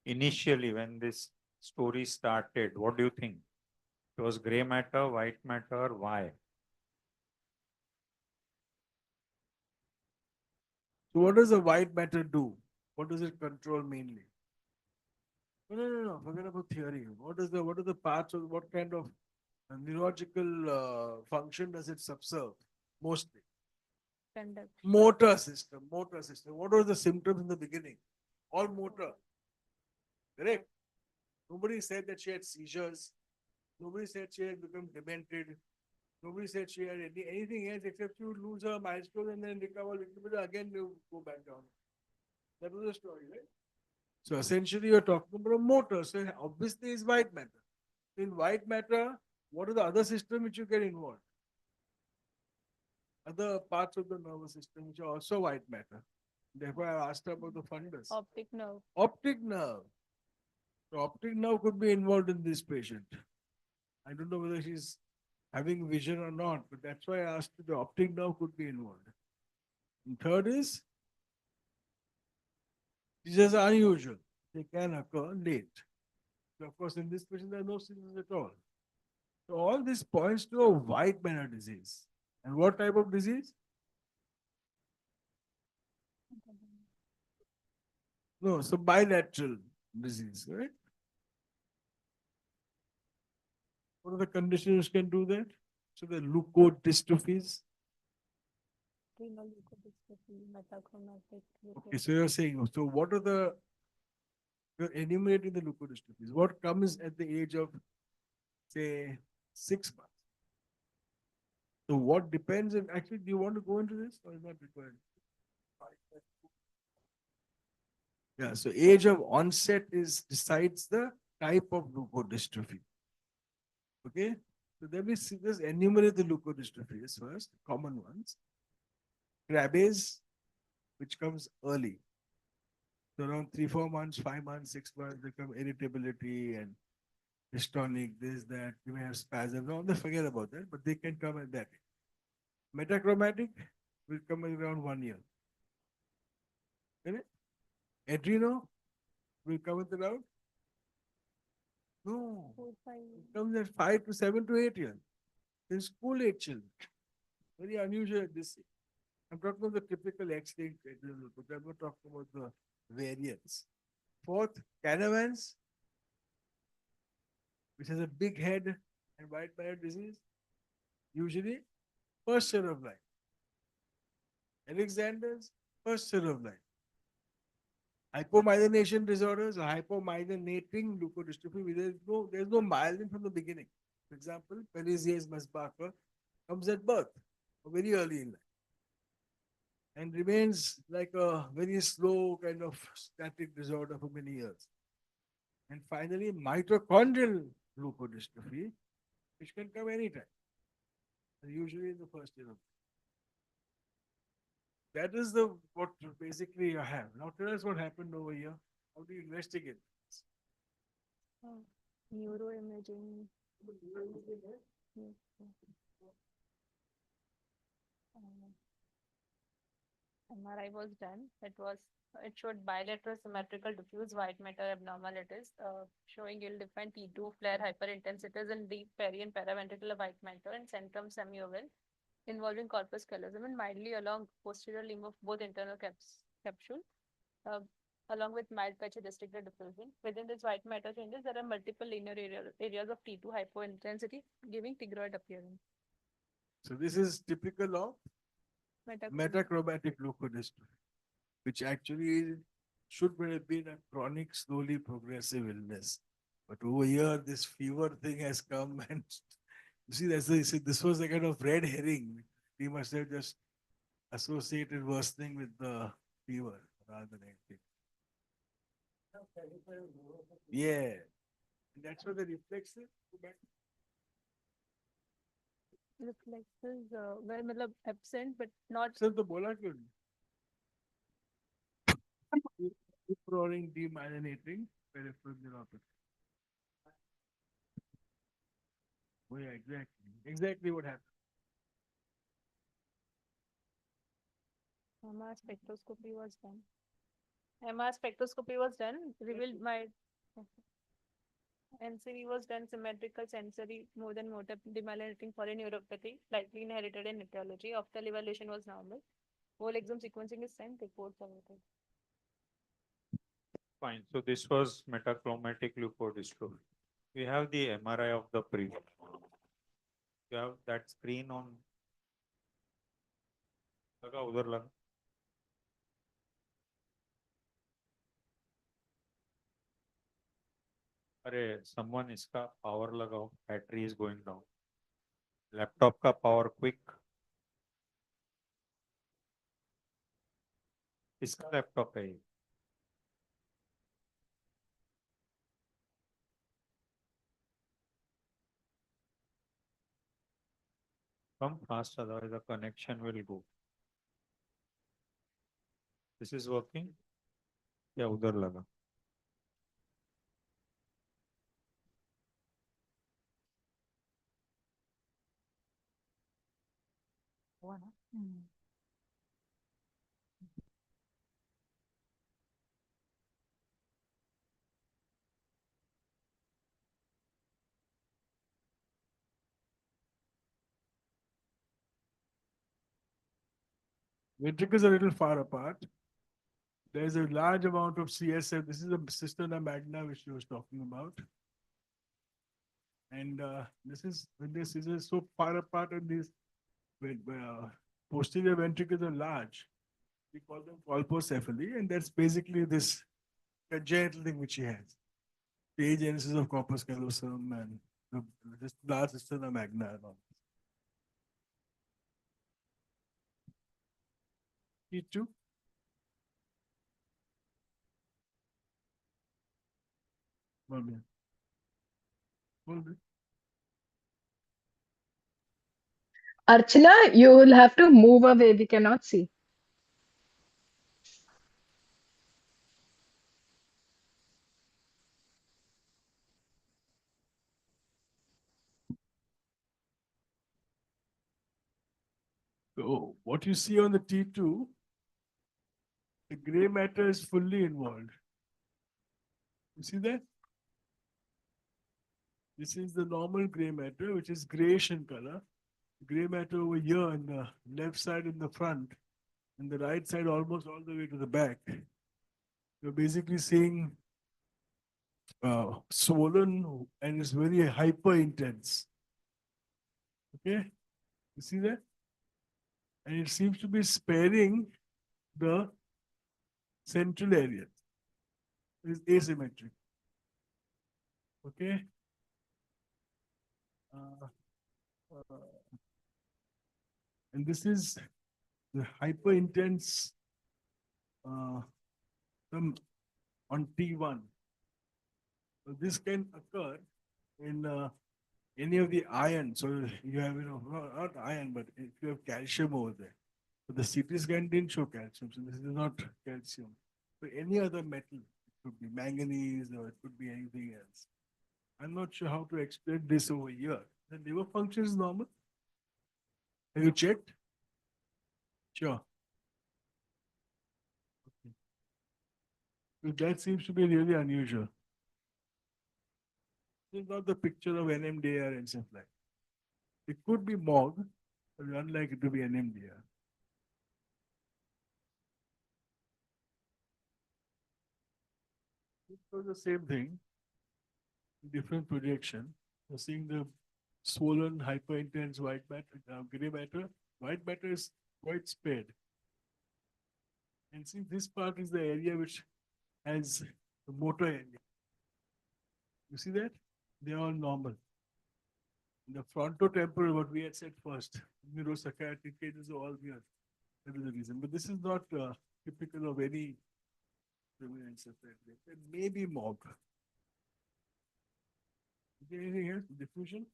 Initially, when this story started, what do you think? It was gray matter, white matter, why? So what does the white matter do? What does it control mainly? No. Forget about theory. What are the parts of what kind of neurological function does it subserve? Mostly. Conduct. Motor system. What are the symptoms in the beginning? All motor. Correct? Nobody said that she had seizures. Nobody said she had become demented. Nobody said she had anything else except you lose her milestone and then recover a little bit, again you go back down. That was the story, right? So essentially you're talking about a motor. So obviously it's white matter. In white matter, what are the other systems which you get involved? Other parts of the nervous system which are also white matter. Therefore I asked about the fundus. Optic nerve. Optic nerve. So optic nerve could be involved in this patient. I don't know whether she's having vision or not, but that's why I asked you the optic nerve could be involved. And third is, seizures are unusual. They can occur late. So of course, in this patient, there are no seizures at all. So all this points to a white matter disease. And what type of disease? No, so bilateral disease, right? What are the conditions which can do that? So the leukodystrophies. Renal leukodystrophy, metachromatic. Okay, so you're saying, so what are you're enumerating the leukodystrophies. What comes at the age of, say, 6 months? So what depends on, actually, do you want to go into this or is not required? Yeah, so age of onset decides the type of leukodystrophy. Okay, so then we see this, enumerate the leukodystrophies first, common ones. Krabbe's, which comes early. So around 3-4 months, 5 months, 6 months, become irritability and dystonic, this, that. You may have spasm. No, forget about that, but they can come at that. Metachromatic will come around 1 year. Adreno will come at around? No. 4, 5. It comes at 5 to 7 to 8 years. In school age children. Very unusual at this age. I'm talking about the typical X-linked adrenal, but I'm not talking about the variants. Fourth, Canavans, which has a big head and white matter disease, usually first year of life. Alexander's, first year of life. Hypomyelination disorders or hypomyelinating leukodystrophy, there's no myelin from the beginning. For example, Pelizaeus-Merzbacher comes at birth or very early in life and remains like a very slow kind of static disorder for many years. And finally, mitochondrial leukodystrophy, which can come anytime, usually in the first year of life. that is the what basically you have. Now tell us what happened over here. How do you investigate? Neuroimaging. MRI was done. It showed bilateral symmetrical diffuse white matter abnormalities, showing ill-defined T2 flare hyperintensities in deep peri and paraventricular white matter and centrum semioval, involving corpus callosum and mildly along posterior limb of both internal capsule, uh, along with mild patchy restricted diffusion. Within this white matter changes, there are multiple linear areas of T2 hypointensity, giving tigroid appearance. So this is typical of metachromatic leukodystrophy, which actually should have been a chronic, slowly progressive illness. But over here, this fever thing has come, and you see, this was a kind of red herring. We must have just associated worsening with the fever rather than anything. Yeah, that's what the reflexes. Reflexes were मतलब absent but not. Sir, the bola क्यों नहीं? Roaring, demyelinating, peripheral neuropathy. Oh yeah, exactly. Exactly what happened. MR spectroscopy was done. MR spectroscopy was done, revealed my NCV was done, symmetrical sensory more than motor demyelinating polyneuropathy, likely inherited in etiology. Optal evaluation was normal. Whole exome sequencing is sent, reports awaited. Fine. So this was metachromatic leukodystrophy. We have the MRI of the pre. You have that screen on. लगा उधर लगा. अरे someone इसका power लगाओ. Battery is going down. Laptop का power quick. इसका laptop है ये. Come fast, otherwise the connection will go. This is working. या उधर लगा. Ventricles are a little far apart. There's a large amount of CSF. This is a cisterna magna which she was talking about. And when this is so far apart and these posterior ventricles are large, we call them colpocephaly, and that's basically this congenital thing which she has. The agenesis of corpus callosum and this large cisterna magna and all. T2. One minute. Hold it. Archana, you will have to move away. We cannot see. So what you see on the T2, the gray matter is fully involved. You see that? This is the normal gray matter, which is grayish in color. Gray matter over here on the left side in the front, and the right side almost all the way to the back. You're basically seeing swollen and it's very hyper intense. Okay? You see that? And it seems to be sparing the central area. It's asymmetric. Okay? And this is the hyper intense on T1. So this can occur in any of the iron. So you have, not iron, but if you have calcium over there. But the CT scan didn't show calcium, so this is not calcium. So any other metal, it could be manganese or it could be anything else. I'm not sure how to explain this over here. The liver function is normal. Have you checked? Sure. Okay. So that seems to be really unusual. This is not the picture of NMDR and stuff like that. It could be MOG, but unlikely to be NMDR. It was the same thing, different projection. You're seeing the swollen, hyperintense white matter, gray matter. White matter is quite spared. And see, this part is the area which has the motor area. You see that? They're all normal. In the frontotemporal, what we had said first, neuropsychiatric cases are all here. That is the reason. But this is not typical of any prevalence of that. It may be MOG. Is there anything else? Diffusion?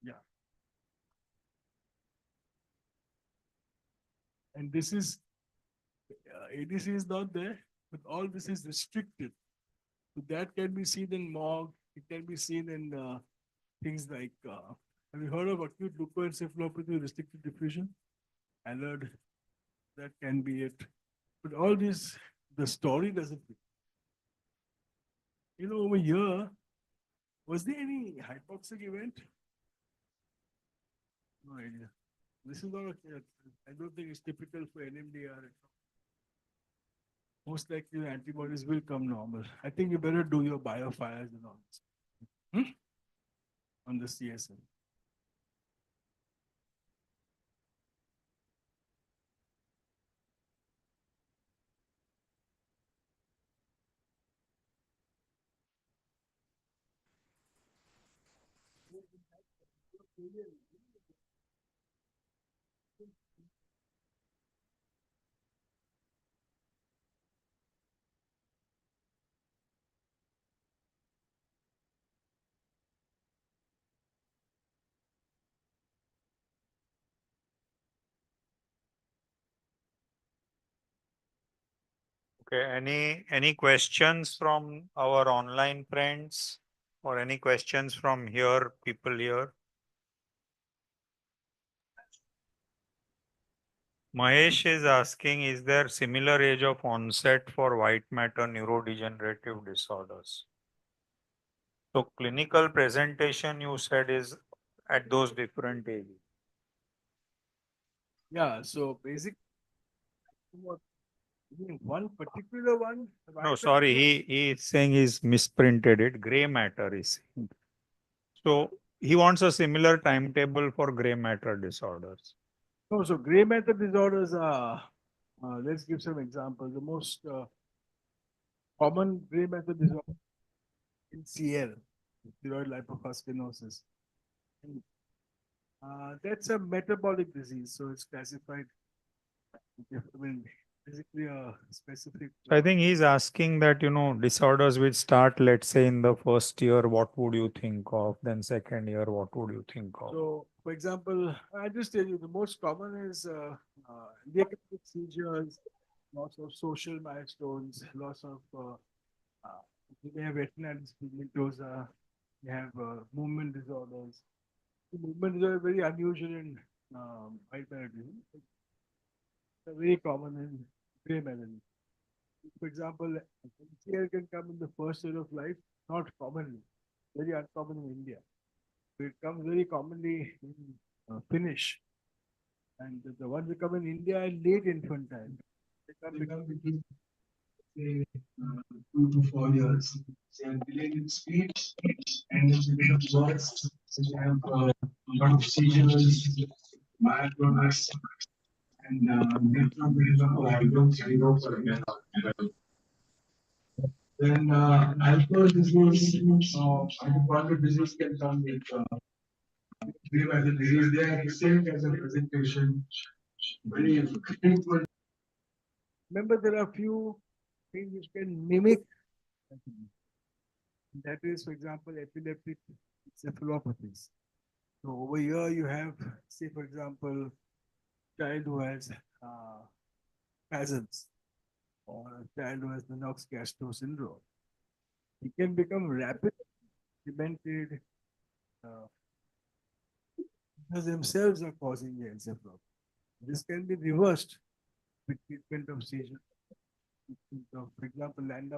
Yeah. And this is, ADC is not there, but all this is restricted. So that can be seen in MOG. It can be seen in things like, have you heard of acute leukoencephalopathy restricted diffusion? Allard, that can be it. But all this, the story doesn't fit. You know, over here, was there any hypoxic event? No idea. This is not, I don't think it's typical for NMDR at all. Most likely the antibodies will come normal. I think you better do your biofires and all this. On the CSM. Okay, any questions from our online friends or any questions from here, people here? Mahesh is asking, is there similar age of onset for white matter neurodegenerative disorders? So clinical presentation you said is at those different ages. Yeah, so basic, one particular one? No, sorry, he is saying he's misprinted it. Gray matter is saying. So he wants a similar timetable for gray matter disorders. No, so gray matter disorders are, let's give some examples. The most common gray matter disorder in CL, steroid lipofuscinosis. That's a metabolic disease, so it's classified. I mean, basically a specific. So I think he's asking that, disorders which start, let's say, in the first year, what would you think of? Then second year, what would you think of? So, for example, I just tell you the most common is near-complete seizures, loss of social milestones, loss of they have retinitis pigmentosa, they have movement disorders. The movement disorders are very unusual in white matter disease. They're very common in gray matter. For example, MCL can come in the first year of life, not commonly, very uncommon in India. It comes very commonly in Finnish. And the ones that come in India are late infantile. They come between, say, 2 to 4 years. They are delayed in speech and then they become worse. So they have a lot of seizures, myoclonus, and then alcohol disease, hypochondrial disease can come with as a disease. They are the same as a presentation. Very frequent. Remember, there are few things which can mimic. That is, for example, epileptic encephalopathies. So over here you have, say for example, child who has spasms or a child who has the Knox-Gastaut syndrome. He can become rapidly demented because themselves are causing the encephalopathy. This can be reversed with treatment of seizure. For example, Landau.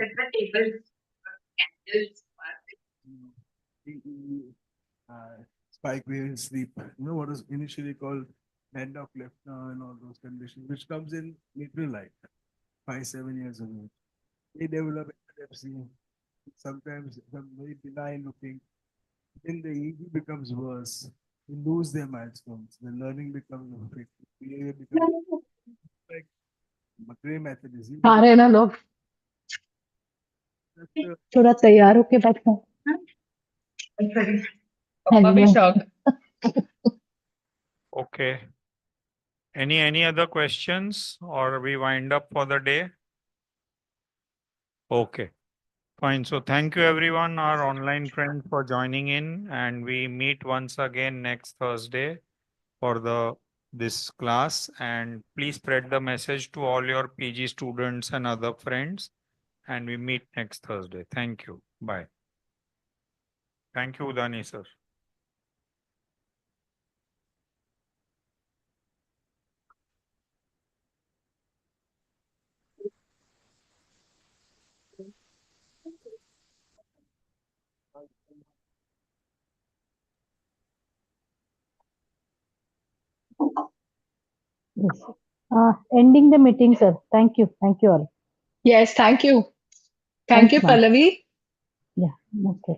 Spike wave in sleep. You know what was initially called Landau and all those conditions, which comes in later life, 5-7 years of age. They develop epilepsy. Sometimes some very benign looking. Then the EEG becomes worse. They lose their milestones. The learning becomes affected. Behavior becomes like gray method is. आ रहे हैं ना लोग थोड़ा तैयार होके बैठो पापा भी shocked. Okay. Any other questions or we wind up for the day? Okay. Fine. So thank you everyone, our online friends, for joining in, and we meet once again next Thursday for this class. And please spread the message to all your PG students and other friends. And we meet next Thursday. Thank you. Bye. Thank you, Udani sir. Yes. Ending the meeting, sir. Thank you. Thank you all. yes thank you Thanks, you ma'am. Pallavi Yeah. Okay.